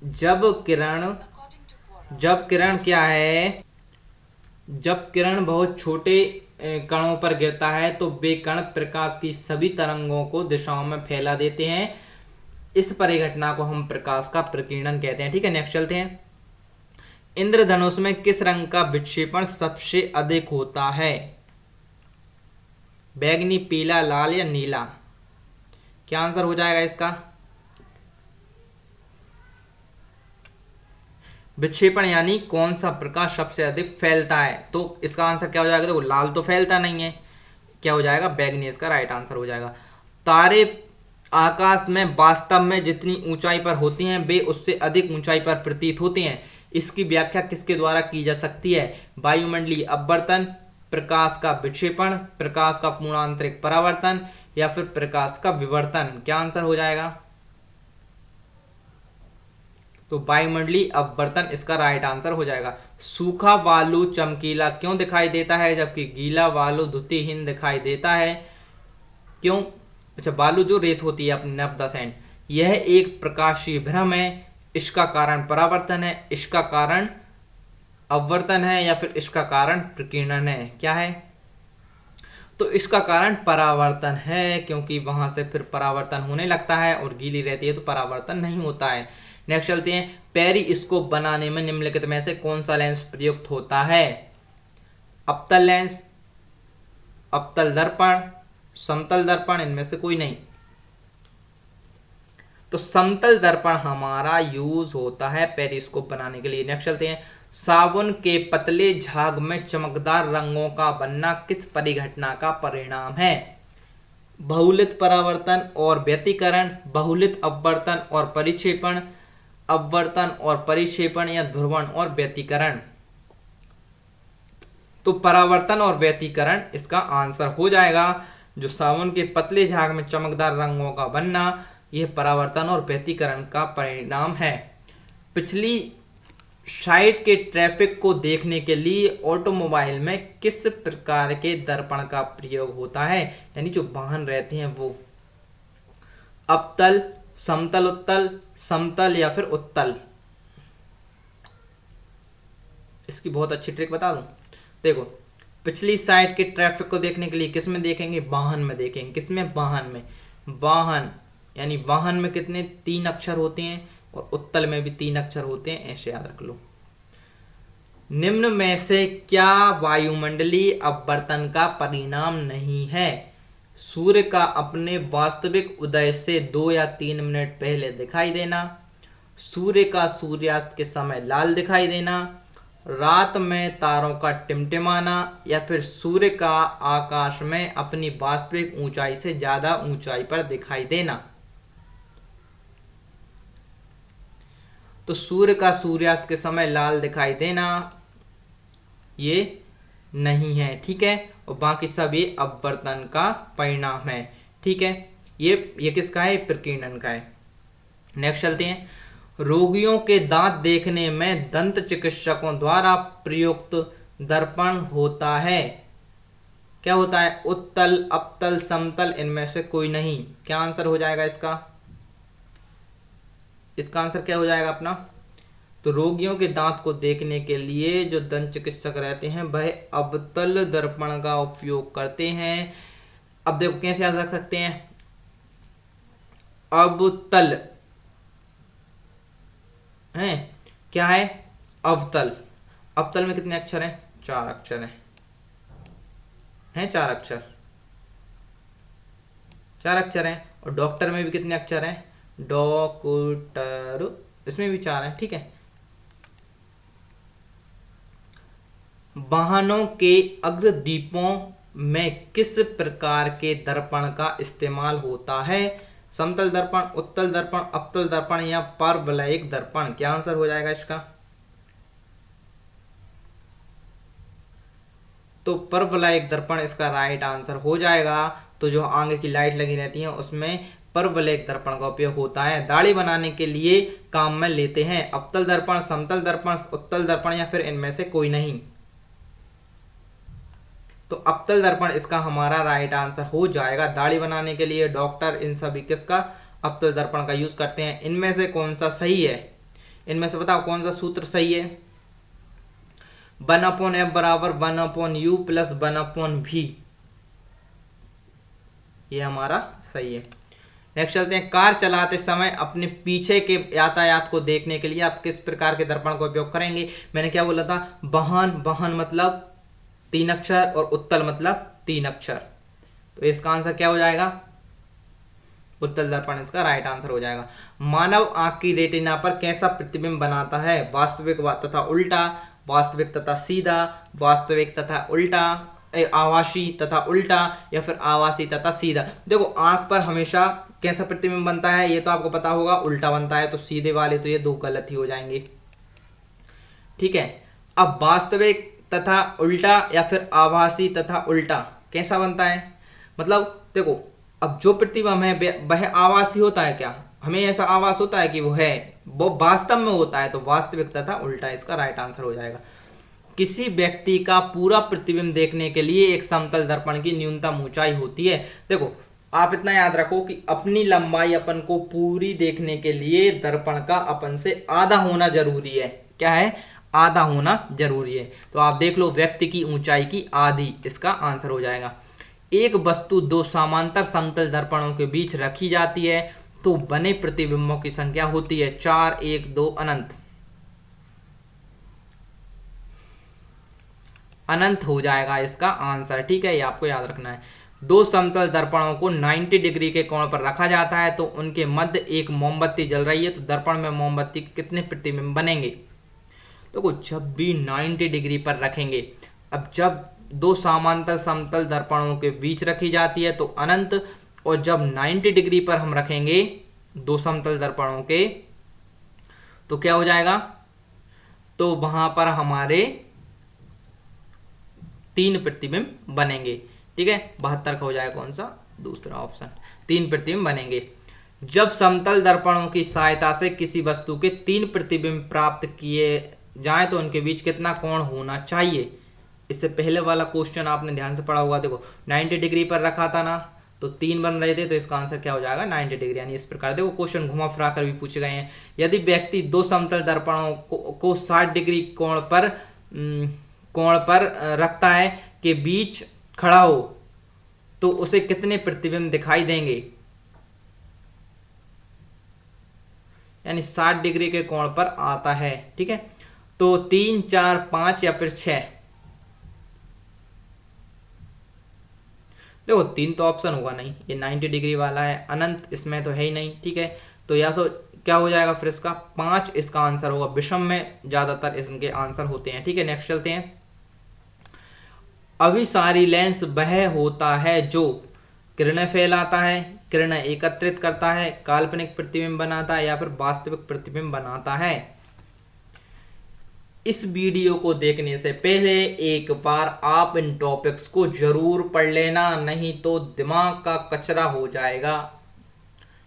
जब किरण क्या है, जब किरण बहुत छोटे कणों पर गिरता है तो वे कण प्रकाश की सभी तरंगों को दिशाओं में फैला देते हैं। इस परिघटना को हम प्रकाश का प्रकीर्णन कहते हैं। ठीक है, नेक्स्ट चलते हैं। इंद्रधनुष में किस रंग का विक्षेपण सबसे अधिक होता है? बैंगनी, पीला, लाल या नीला, क्या आंसर हो जाएगा इसका? विक्षेपण यानी कौन सा प्रकाश सबसे अधिक फैलता है, तो इसका आंसर क्या हो जाएगा? देखो, लाल तो फैलता नहीं है, क्या हो जाएगा? बैंगनी इसका राइट आंसर हो जाएगा। तारे आकाश में वास्तव में जितनी ऊंचाई पर होती हैं वे उससे अधिक ऊंचाई पर प्रतीत होते हैं। इसकी व्याख्या किसके द्वारा की जा सकती है? वायुमंडलीय अपवर्तन, प्रकाश का विक्षेपण, प्रकाश का पूर्णांतरिक परावर्तन या फिर प्रकाश का विवर्तन, क्या आंसर हो जाएगा? तो वायुमंडलीय अपवर्तन इसका राइट आंसर हो जाएगा। सूखा बालू चमकीला क्यों दिखाई देता है जबकि गीला बालू द्युतिहीन दिखाई देता है? क्यों? अच्छा, बालू जो रेत होती है अपनी नब्दा सैंड, यह एक प्रकाशीय भ्रम है, इसका कारण परावर्तन है, इसका कारण अपवर्तन है या फिर इसका कारण प्रकीर्णन है, क्या है? तो इसका कारण परावर्तन है, क्योंकि वहां से फिर परावर्तन होने लगता है और गीली रहती है तो परावर्तन नहीं होता है। नेक्स्ट चलते हैं। पेरिस्कोप बनाने में निम्नलिखित में से कौन सा लेंस प्रयुक्त होता है? अवतल लेंस, अवतल दर्पण, समतल दर्पण, इनमें से कोई नहीं। तो समतल दर्पण हमारा यूज होता है पेरिस्कोप बनाने के लिए। नेक्स्ट चलते हैं। साबुन के पतले झाग में चमकदार रंगों का बनना किस परिघटना का परिणाम है? बहुलित परावर्तन और व्यतिकरण, बहुलित अपवर्तन और परिक्षेपण, अपवर्तन और परिक्षेपण या ध्रुवण और व्यतिकरण। तो परावर्तन और व्यतिकरण इसका आंसर हो जाएगा। जो साबुन के पतले झाग में चमकदार रंगों का बनना, यह परावर्तन और व्यतिकरण का परिणाम है। पिछली साइड के ट्रैफिक को देखने के लिए ऑटोमोबाइल में किस प्रकार के दर्पण का प्रयोग होता है, यानी जो वाहन रहते हैं वो अवतल, समतल उत्तल, समतल या फिर उत्तल। इसकी बहुत अच्छी ट्रिक बता दूं, देखो पिछली साइड के ट्रैफिक को देखने के लिए किस में देखेंगे, वाहन में देखेंगे। किसमें, वाहन में। वाहन यानी वाहन में कितने, 3 अक्षर होते हैं, और उत्तल में भी 3 अक्षर होते हैं, ऐसे याद रख लो। निम्न में से क्या वायुमंडलीय अपवर्तन का परिणाम नहीं है? सूर्य का अपने वास्तविक उदय से 2 या 3 मिनट पहले दिखाई देना, सूर्य का सूर्यास्त के समय लाल दिखाई देना, रात में तारों का टिमटिमाना, या फिर सूर्य का आकाश में अपनी वास्तविक ऊंचाई से ज्यादा ऊंचाई पर दिखाई देना। तो सूर्य का सूर्यास्त के समय लाल दिखाई देना ये नहीं है, ठीक है, और बाकी सब ये अपवर्तन का परिणाम है, ठीक है। ये किसका है, प्रकीर्णन का है। नेक्स्ट चलते हैं। रोगियों के दांत देखने में दंत चिकित्सकों द्वारा प्रयुक्त दर्पण होता है, क्या होता है, उत्तल, अपतल, समतल, इनमें से कोई नहीं। क्या आंसर हो जाएगा इसका आंसर क्या हो जाएगा अपना? तो रोगियों के दांत को देखने के लिए जो दंत चिकित्सक रहते हैं वह अवतल दर्पण का उपयोग करते हैं। अब देखो कैसे याद रख सकते हैं, अवतल है, क्या है, अवतल। अवतल में कितने अक्षर हैं, 4 अक्षर हैं 4 अक्षर, 4 अक्षर हैं। और डॉक्टर में भी कितने अक्षर हैं, डॉक्टर, इसमें भी 4 हैं, ठीक है। वाहनों के अग्रदीपों में किस प्रकार के दर्पण का इस्तेमाल होता है? समतल दर्पण, उत्तल दर्पण, अवतल दर्पण या परवलयिक दर्पण? क्या आंसर हो जाएगा इसका? तो परवलयिक दर्पण इसका राइट आंसर हो जाएगा। तो जो आगे की लाइट लगी रहती है उसमें परवलयिक दर्पण का उपयोग होता है, दाढ़ी बनाने के लिए काम में लेते हैं। अवतल दर्पण, समतल दर्पण, उत्तल दर्पण या फिर इनमें से कोई नहीं। तो अवतल दर्पण इसका हमारा राइट आंसर हो जाएगा। दाढ़ी बनाने के लिए डॉक्टर इन सभी किसका, अवतल दर्पण का यूज करते हैं। इनमें से कौन सा सही है, इनमें से बताओ कौन सा सूत्र सही है? 1/f बराबर 1/u प्लस 1/v, ये हमारा सही है। नेक्स्ट चलते हैं। कार चलाते समय अपने पीछे के यातायात को देखने के लिए आप किस प्रकार के दर्पण का उपयोग करेंगे? मैंने क्या बोला था, वाहन, वाहन मतलब 3 अक्षर और उत्तल मतलब 3 अक्षर। तो इसका आंसर क्या हो जाएगा, उत्तल दर्पण इसका राइट आंसर हो जाएगा। मानव आंख की रेटिना पर कैसा प्रतिबिंब बनाता है? वास्तविक तथा उल्टा, वास्तविक तथा सीधा, वास्तविक तथा उल्टा, आभासी तथा उल्टा, या फिर आभासी तथा सीधा। देखो आंख पर हमेशा कैसा प्रतिबिंब बनता है, ये तो आपको पता होगा, उल्टा बनता है। तो सीधे वाले तो ये 2 गलत ही हो जाएंगे, ठीक है। अब वास्तविक तथा उल्टा या फिर आभासी तथा उल्टा कैसा बनता है? मतलब देखो अब जो प्रतिबिंब है वह आभासी होता है क्या? हमें ऐसा आभास होता है कि वो वास्तव में होता है। तो वास्तविक तथा उल्टा इसका राइट आंसर हो जाएगा। किसी व्यक्ति का पूरा प्रतिबिंब देखने के लिए एक समतल दर्पण की न्यूनतम ऊंचाई होती है। देखो आप इतना याद रखो कि अपनी लंबाई अपन को पूरी देखने के लिए दर्पण का अपन से आधा होना जरूरी है। क्या है, आधा होना जरूरी है। तो आप देख लो व्यक्ति की ऊंचाई की आधी, इसका आंसर हो जाएगा। एक वस्तु 2 समांतर समतल दर्पणों के बीच रखी जाती है तो बने प्रतिबिंबों की संख्या होती है 4, 1, 2 अनंत। अनंत हो जाएगा इसका आंसर, ठीक है, ये आपको याद रखना है। 2 समतल दर्पणों को 90 डिग्री के कोण पर रखा जाता है तो उनके मध्य एक मोमबत्ती जल रही है, तो दर्पण में मोमबत्ती के कितने प्रतिबिंब बनेंगे? तो जब भी 90 डिग्री पर रखेंगे, अब जब 2 समांतर समतल दर्पणों के बीच रखी जाती है तो अनंत, और जब 90 डिग्री पर हम रखेंगे 2 समतल दर्पणों के तो क्या हो जाएगा? तो वहां पर हमारे 3 प्रतिबिंब बनेंगे। ठीक है, 72 का हो जाएगा कौन सा, दूसरा ऑप्शन। 3 प्रतिबिंब बनेंगे। जब समतल दर्पणों की सहायता से किसी वस्तु के 3 प्रतिबिंब प्राप्त किए जाएं तो उनके बीच कितना कोण होना चाहिए। इससे पहले वाला क्वेश्चन आपने ध्यान से पढ़ा होगा, देखो 90 डिग्री पर रखा था ना, तो 3 बन रहे थे, तो इसका आंसर क्या हो जाएगा 90 डिग्री। यानी इस प्रकार देखो क्वेश्चन घुमा फिरा कर भी पूछे गए हैं। यदि व्यक्ति 2 समतल दर्पणों को 60 डिग्री कोण पर रखता है के बीच खड़ा हो तो उसे कितने प्रतिबिंब दिखाई देंगे। यानी 60 डिग्री के कोण पर आता है, ठीक है, तो 3, 4, 5 या फिर 6। देखो 3 तो ऑप्शन होगा नहीं, ये 90 डिग्री वाला है, अनंत इसमें तो है ही नहीं, ठीक है, तो या तो क्या हो जाएगा फिर इसका 5 इसका आंसर होगा। विषम में ज्यादातर इसके आंसर होते हैं, ठीक है। नेक्स्ट चलते हैं। अभिसारी लेंस वह होता है जो किरणें फैलाता है, किरणें एकत्रित करता है, काल्पनिक प्रतिबिंब बनाता है या फिर वास्तविक प्रतिबिंब बनाता है। इस वीडियो को देखने से पहले एक बार आप इन टॉपिक्स को जरूर पढ़ लेना, नहीं तो दिमाग का कचरा हो जाएगा,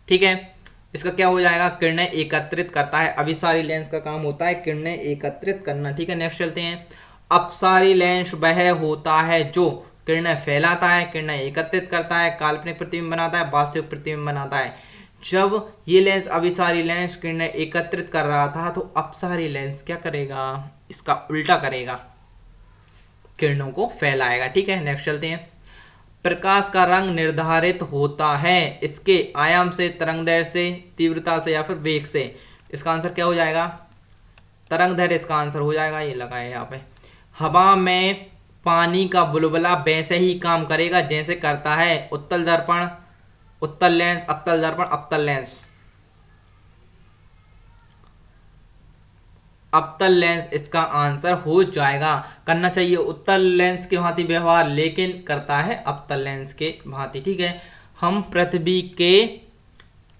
ठीक है। इसका क्या हो जाएगा, किरणें एकत्रित करता है। अभिसारी लेंस का काम होता है किरणें एकत्रित करना, ठीक है। नेक्स्ट चलते हैं। अपसारी लेंस वह होता है जो किरणें फैलाता है, किरणें एकत्रित करता है, काल्पनिक प्रतिबिंब बनाता है, वास्तविक प्रतिबिंब बनाता है। जब ये लेंस अभिसारी लेंस किरणें एकत्रित कर रहा था तो अपसारी लेंस क्या करेगा, इसका उल्टा करेगा, किरणों को फैलाएगा, ठीक है। नेक्स्ट चलते हैं। प्रकाश का रंग निर्धारित होता है इसके आयाम से, तरंगदैर्घ्य से, तीव्रता से या फिर वेग से। इसका आंसर क्या हो जाएगा, तरंगदैर्घ्य इसका आंसर हो जाएगा, ये लगा है यहाँ पे। हवा में पानी का बुलबुला वैसे ही काम करेगा जैसे करता है उत्तल दर्पण, उत्तल लेंस, अवतल दर्पण, अवतल लेंस। अवतल लेंस इसका आंसर हो जाएगा। करना चाहिए उत्तल लेंस के भांति व्यवहार, लेकिन करता है अवतल लेंस के भांति, ठीक है। हम पृथ्वी के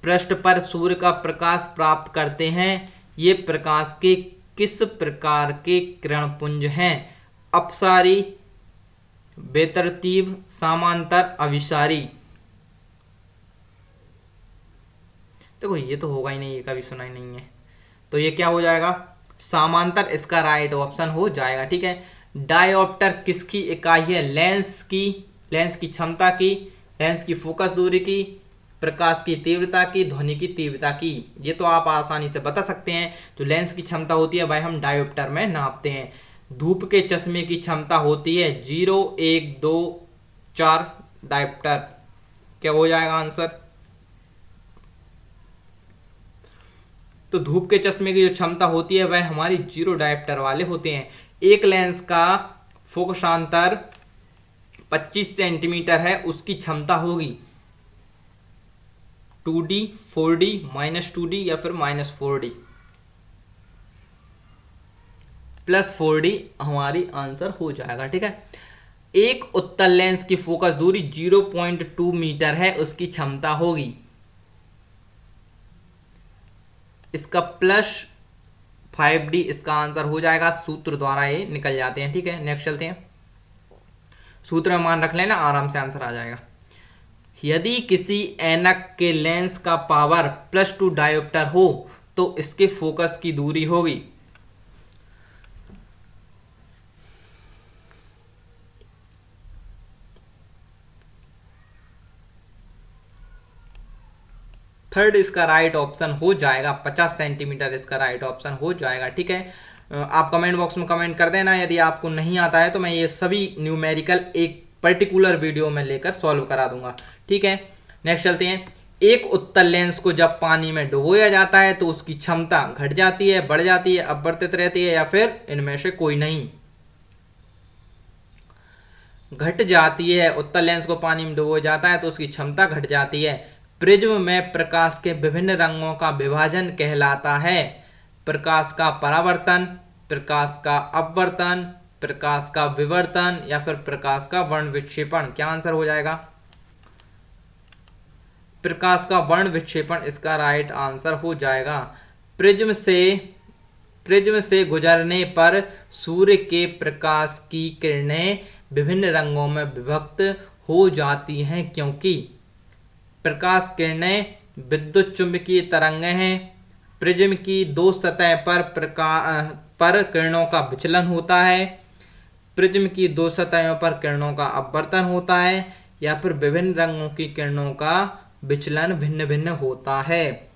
पृष्ठ पर सूर्य का प्रकाश प्राप्त करते हैं, ये प्रकाश के किस प्रकार के किरण पुंज हैं। अपसारी, बेतरतीब, समांतर, अभिसारी। देखो ये तो होगा ही नहीं, ये कभी सुना ही नहीं है, तो ये क्या हो जाएगा, समांतर इसका राइट ऑप्शन हो जाएगा, ठीक है। डायोप्टर किसकी इकाई है, लेंस की, लेंस की क्षमता की, लेंस की फोकस दूरी की, प्रकाश की तीव्रता की, ध्वनि की तीव्रता की। ये तो आप आसानी से बता सकते हैं। जो लेंस की क्षमता होती है वह हम डायोप्टर में नापते हैं। धूप के चश्मे की क्षमता होती है 0, 1, 2, 4 डायोप्टर। क्या हो जाएगा आंसर, तो धूप के चश्मे की जो क्षमता होती है वह हमारी 0 डायोप्टर वाले होते हैं। एक लेंस का फोकसांतर 25 सेंटीमीटर है, उसकी क्षमता होगी 2D, 4D, -2D या फिर -4D, +4D हमारी आंसर हो जाएगा, ठीक है। एक उत्तल लेंस की फोकस दूरी 0.2 मीटर है, उसकी क्षमता होगी, इसका +5D इसका आंसर हो जाएगा। सूत्र द्वारा ये निकल जाते हैं, ठीक है। नेक्स्ट चलते हैं। सूत्र में मान रख लेना, आराम से आंसर आ जाएगा। यदि किसी ऐनक के लेंस का पावर +2 डायोप्टर हो तो इसके फोकस की दूरी होगी, थर्ड इसका राइट ऑप्शन हो जाएगा, 50 सेंटीमीटर इसका राइट ऑप्शन हो जाएगा, ठीक है। आप कमेंट बॉक्स में कमेंट कर देना, यदि आपको नहीं आता है तो मैं ये सभी न्यूमेरिकल एक पर्टिकुलर वीडियो में लेकर सॉल्व करा दूंगा, ठीक है। नेक्स्ट चलते हैं। एक उत्तल लेंस को जब पानी में डुबोया जाता है तो उसकी क्षमता घट जाती है, बढ़ जाती है, अपवर्तित रहती है या फिर इनमें से कोई नहीं, घट जाती है। उत्तल लेंस को पानी में डुबोया जाता है तो उसकी क्षमता घट जाती है। प्रिज्म में प्रकाश के विभिन्न रंगों का विभाजन कहलाता है प्रकाश का परावर्तन, प्रकाश का अपवर्तन, प्रकाश का विवर्तन या फिर प्रकाश का वर्ण विक्षेपण। क्या आंसर हो जाएगा, प्रकाश का वर्ण विक्षेपण इसका राइट आंसर हो जाएगा। प्रिज्म से गुजरने पर सूर्य के प्रकाश की किरणें विभिन्न रंगों में विभक्त हो जाती हैं, क्योंकि प्रकाश किरणें विद्युत चुंबकीय तरंगें हैं। प्रिज्म की दो सतह पर किरणों का विचलन होता है। प्रिज्म की दो सतहों पर किरणों का अपवर्तन होता है, या फिर विभिन्न रंगों की किरणों का विचलन भिन्न भिन्न होता है।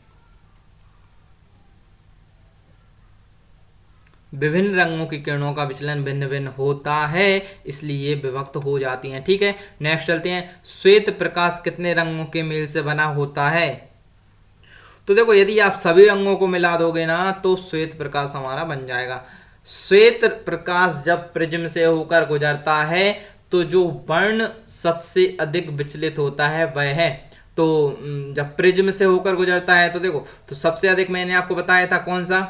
विभिन्न रंगों की किरणों का विचलन भिन्न भिन्न होता है, इसलिए विभक्त हो जाती हैं। ठीक है, नेक्स्ट चलते हैं। श्वेत प्रकाश कितने रंगों के मेल से बना होता है? तो देखो, यदि आप सभी रंगों को मिला दोगे ना तो श्वेत प्रकाश हमारा बन जाएगा। श्वेत प्रकाश जब प्रिज्म से होकर गुजरता है तो जो वर्ण सबसे अधिक विचलित होता है वह है, तो जब प्रिज्म से होकर गुजरता है तो देखो, तो सबसे अधिक मैंने आपको बताया था कौन सा,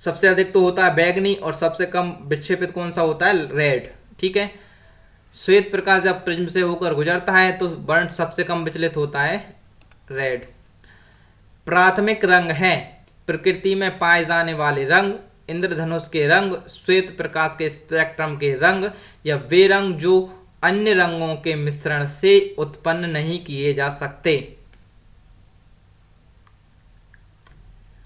सबसे अधिक तो होता है बैगनी, और सबसे कम विक्षेपित कौन सा होता है, रेड। ठीक है, श्वेत प्रकाश जब प्रिज्म से होकर गुजरता है तो वर्ण सबसे कम विचलित होता है रेड। प्राथमिक रंग है प्रकृति में पाए जाने वाले रंग, इंद्रधनुष के रंग, श्वेत प्रकाश के स्पेक्ट्रम के रंग, या वे रंग जो अन्य रंगों के मिश्रण से उत्पन्न नहीं किए जा सकते।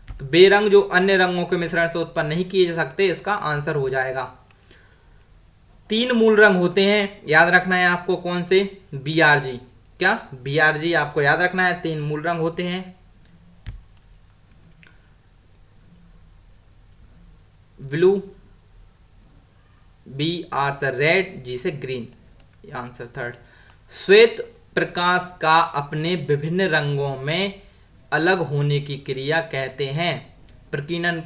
तो वे रंग जो अन्य रंगों के मिश्रण से उत्पन्न नहीं किए जा सकते, इसका आंसर हो जाएगा। 3 मूल रंग होते हैं, याद रखना है आपको, कौन से, BRG। क्या, BRG आपको याद रखना है। 3 मूल रंग होते हैं, ब्लू, BR से रेड, G से ग्रीन, आंसर थर्ड। श्वेत प्रकाश का अपने विभिन्न रंगों में अलग होने की क्रिया कहते हैं प्रकीर्णन,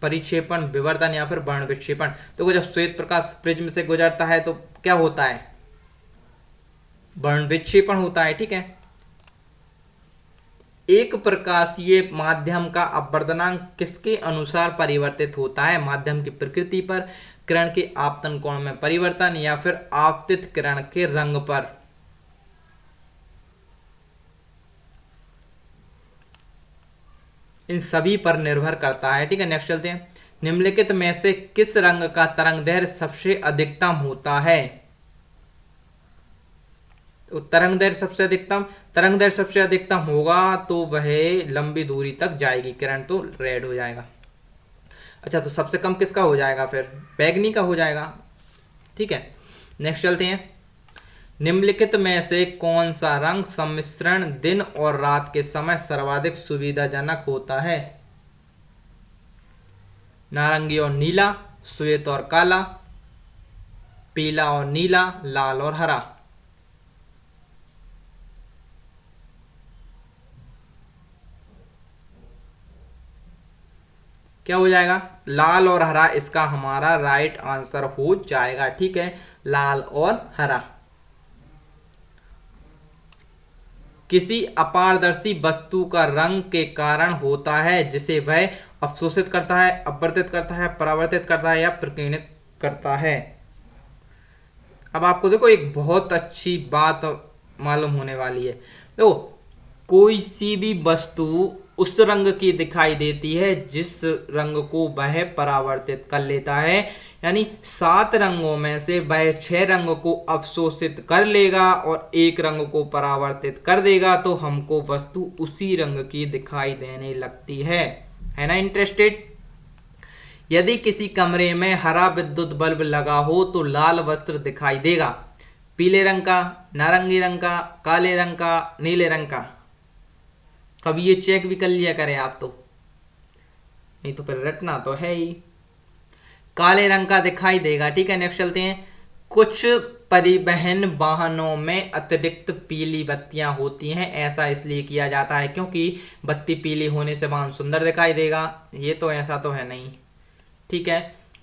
परिक्षेपण, विवर्तन, या फिर वर्ण विक्षेपण। तो जब श्वेत प्रकाश प्रिज्म से गुजरता है तो क्या होता है, वर्ण विक्षेपण होता है। ठीक है, एक प्रकाशीय माध्यम का अपवर्तनांक किसके अनुसार परिवर्तित होता है? माध्यम की प्रकृति पर, किरण के आपतन कोण में परिवर्तन, या फिर आपतित किरण के रंग पर। इन सभी पर निर्भर करता है। ठीक है, नेक्स्ट चलते हैं। निम्नलिखित में से किस रंग का तरंगदैर्घ्य सबसे अधिकतम होता है? तो तरंगदैर्घ्य सबसे अधिकतम होगा तो वह लंबी दूरी तक जाएगी किरण, तो रेड हो जाएगा। अच्छा, तो सबसे कम किसका हो जाएगा फिर? बैगनी का हो जाएगा। ठीक है, नेक्स्ट चलते हैं। निम्नलिखित में से कौन सा रंग सम्मिश्रण दिन और रात के समय सर्वाधिक सुविधाजनक होता है? नारंगी और नीला, श्वेत और काला, पीला और नीला, लाल और हरा। क्या हो जाएगा? लाल और हरा इसका हमारा राइट आंसर हो जाएगा। ठीक है, लाल और हरा। किसी अपारदर्शी वस्तु का रंग के कारण होता है जिसे वह अवशोषित करता है, अपवर्तित करता है, परावर्तित करता है, या प्रकीर्णित करता है। अब आपको देखो एक बहुत अच्छी बात मालूम होने वाली है। देखो, कोई सी भी वस्तु उस रंग की दिखाई देती है जिस रंग को वह परावर्तित कर लेता है, यानी 7 रंगों में से वह 6 रंग को अवशोषित कर लेगा और 1 रंग को परावर्तित कर देगा, तो हमको वस्तु उसी रंग की दिखाई देने लगती है ना। इंटरेस्टेड? यदि किसी कमरे में हरा विद्युत बल्ब लगा हो तो लाल वस्त्र दिखाई देगा, पीले रंग का, नारंगी रंग का, काले रंग का, नीले रंग का। कभी ये चेक भी कर लिया करें आप, तो नहीं तो फिर रटना तो है ही। काले रंग का दिखाई देगा। ठीक है, नेक्स्ट चलते हैं। कुछ परिवहन वाहनों में अतिरिक्त पीली बत्तियां होती हैं, ऐसा इसलिए किया जाता है क्योंकि बत्ती पीली होने से वाहन सुंदर दिखाई देगा। ये तो ऐसा तो है नहीं। ठीक है,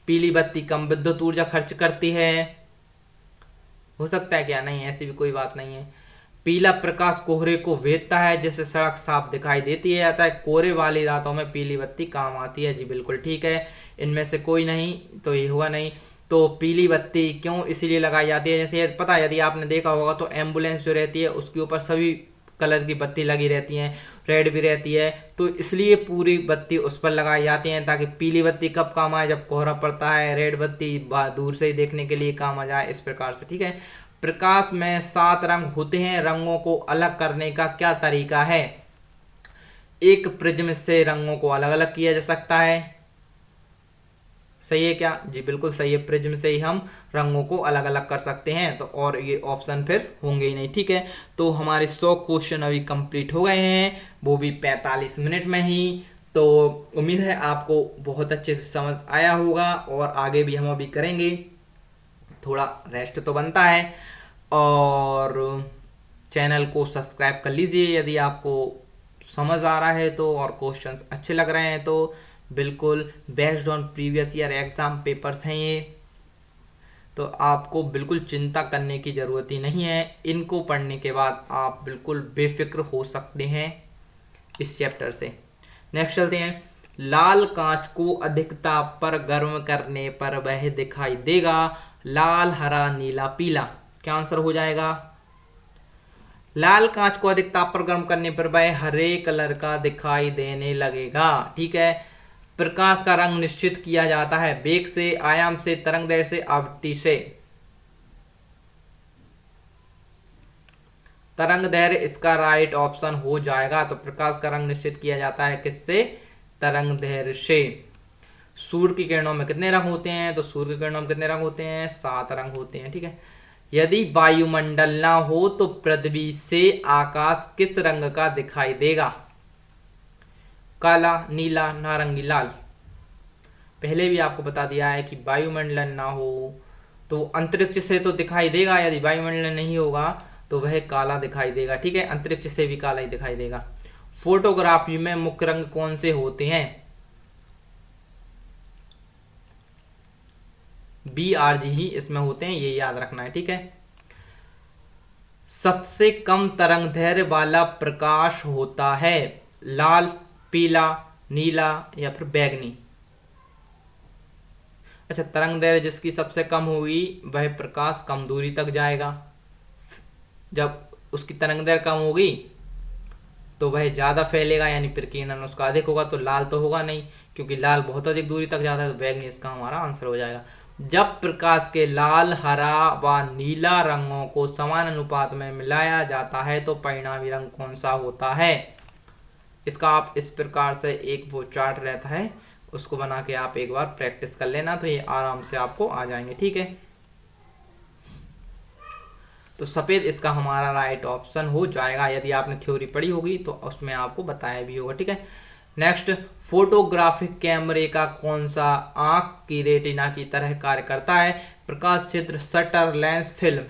पीली बत्ती कम विद्युत ऊर्जा खर्च करती है, हो सकता है क्या? नहीं, ऐसी भी कोई बात नहीं है। पीला प्रकाश कोहरे को भेदता है जिससे सड़क साफ दिखाई देती है, आता है कोहरे वाली रातों में पीली बत्ती काम आती है। जी बिल्कुल ठीक है, इनमें से कोई नहीं, तो ये हुआ नहीं। तो पीली बत्ती क्यों इसीलिए लगाई जाती है, जैसे पता है, यदि आपने देखा होगा तो एम्बुलेंस जो रहती है उसके ऊपर सभी कलर की बत्ती लगी रहती हैं, रेड भी रहती है, तो इसलिए पूरी बत्ती उस पर लगाई जाती है ताकि पीली बत्ती कब काम आए, जब कोहरा पड़ता है, रेड बत्ती दूर से ही देखने के लिए काम आ जाए, इस प्रकार से। ठीक है, प्रकाश में 7 रंग होते हैं, रंगों को अलग करने का क्या तरीका है? एक प्रिज्म से रंगों को अलग अलग किया जा सकता है। सही है क्या? जी बिल्कुल सही है, प्रिज्म से ही हम रंगों को अलग अलग कर सकते हैं। तो और ये ऑप्शन फिर होंगे ही नहीं। ठीक है, तो हमारे 100 क्वेश्चन अभी कंप्लीट हो गए हैं, वो भी 45 मिनट में ही। तो उम्मीद है आपको बहुत अच्छे से समझ आया होगा, और आगे भी हम अभी करेंगे। थोड़ा रेस्ट तो बनता है, और चैनल को सब्सक्राइब कर लीजिए यदि आपको समझ आ रहा है तो, और क्वेश्चंस अच्छे लग रहे हैं तो। बिल्कुल based on previous year exam papers हैं ये, तो आपको बिल्कुल चिंता करने की ज़रूरत ही नहीं है। इनको पढ़ने के बाद आप बिल्कुल बेफिक्र हो सकते हैं इस चैप्टर से। नेक्स्ट चलते हैं। लाल कांच को अधिक ताप पर गर्म करने पर वह दिखाई देगा लाल, हरा, नीला, पीला। क्या आंसर हो जाएगा? लाल कांच को अधिक ताप पर गर्म करने पर वह हरे कलर का दिखाई देने लगेगा। ठीक है, प्रकाश का रंग निश्चित किया जाता है वेग से, आयाम से, तरंगदैर्घ्य से, आवृत्ति से। तरंगदैर्घ्य इसका राइट ऑप्शन हो जाएगा। तो प्रकाश का रंग निश्चित किया जाता है किससे? तरंगदैर्घ्य से। सूर्य की किरणों में कितने रंग होते हैं? तो सूर्य की किरणों में कितने रंग होते हैं? 7 रंग होते हैं। ठीक है, यदि वायुमंडल ना हो तो पृथ्वी से आकाश किस रंग का दिखाई देगा? काला, नीला, नारंगी, लाल। पहले भी आपको बता दिया है कि वायुमंडल ना हो तो अंतरिक्ष से तो दिखाई देगा, यदि वायुमंडल नहीं होगा तो वह काला दिखाई देगा। ठीक है, अंतरिक्ष से भी काला ही दिखाई देगा। फोटोग्राफी में मुख्य रंग कौन से होते हैं? BRG ही इसमें होते हैं, ये याद रखना है। ठीक है, सबसे कम तरंगदैर्घ्य वाला प्रकाश होता है लाल, पीला, नीला या फिर बैंगनी। अच्छा, तरंगदैर्घ्य जिसकी सबसे कम होगी वह प्रकाश कम दूरी तक जाएगा। जब उसकी तरंगदैर्घ्य कम होगी तो वह ज्यादा फैलेगा, यानी प्रकीर्णन उसका अधिक होगा। तो लाल तो होगा नहीं, क्योंकि लाल बहुत अधिक दूरी तक जाता है, तो बैंगनी इसका हमारा आंसर हो जाएगा। जब प्रकाश के लाल, हरा व नीला रंगों को समान अनुपात में मिलाया जाता है तो परिणामी रंग कौन सा होता है? इसका आप इस प्रकार से एक वो चार्ट रहता है, उसको बना के आप एक बार प्रैक्टिस कर लेना, तो ये आराम से आपको आ जाएंगे। ठीक है, तो सफेद इसका हमारा राइट ऑप्शन हो जाएगा। यदि आपने थ्योरी पढ़ी होगी तो उसमें आपको बताया भी होगा। ठीक है, नेक्स्ट, फोटोग्राफिक कैमरे का कौन सा आंख की रेटिना की तरह कार्य करता है? प्रकाश क्षेत्र, शटर, लेंस, फिल्म।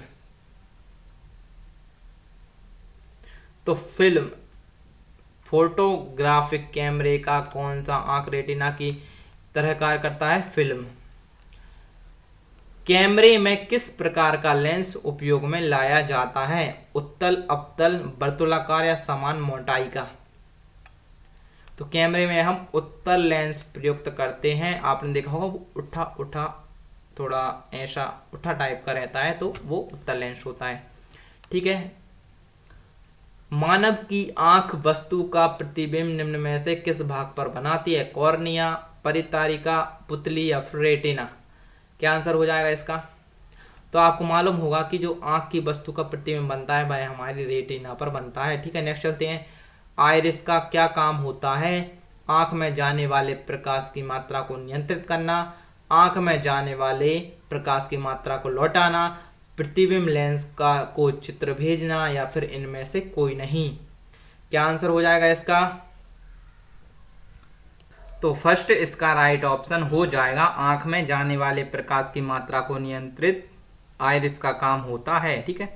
तो फिल्म, फोटोग्राफिक कैमरे का कौन सा आंख रेटिना की तरह कार्य करता है? फिल्म। कैमरे में किस प्रकार का लेंस उपयोग में लाया जाता है? उत्तल, अवतल, वर्तुलाकार या समान मोटाई का? तो कैमरे में हम उत्तल लेंस प्रयुक्त करते हैं। आपने देखा होगा वो उठा उठा, थोड़ा ऐसा उठा टाइप का रहता है, तो वो उत्तल लेंस होता है। ठीक है, मानव की आंख वस्तु का प्रतिबिंब निम्न में से किस भाग पर बनाती है? कॉर्निया, परितारिका, पुतली या रेटिना। क्या आंसर हो जाएगा इसका? तो आपको मालूम होगा कि जो आंख की वस्तु का प्रतिबिंब बनता है वह हमारी रेटिना पर बनता है। ठीक है, नेक्स्ट चलते हैं। आइरिस का क्या काम होता है? आंख में जाने वाले प्रकाश की मात्रा को नियंत्रित करना, आंख में जाने वाले प्रकाश की मात्रा को लौटाना, प्रतिबिंब लेंस का को चित्र भेजना, या फिर इनमें से कोई नहीं। क्या आंसर हो जाएगा इसका? तो फर्स्ट इसका राइट ऑप्शन हो जाएगा, आंख में जाने वाले प्रकाश की मात्रा को नियंत्रित आइरिस का काम होता है। ठीक है,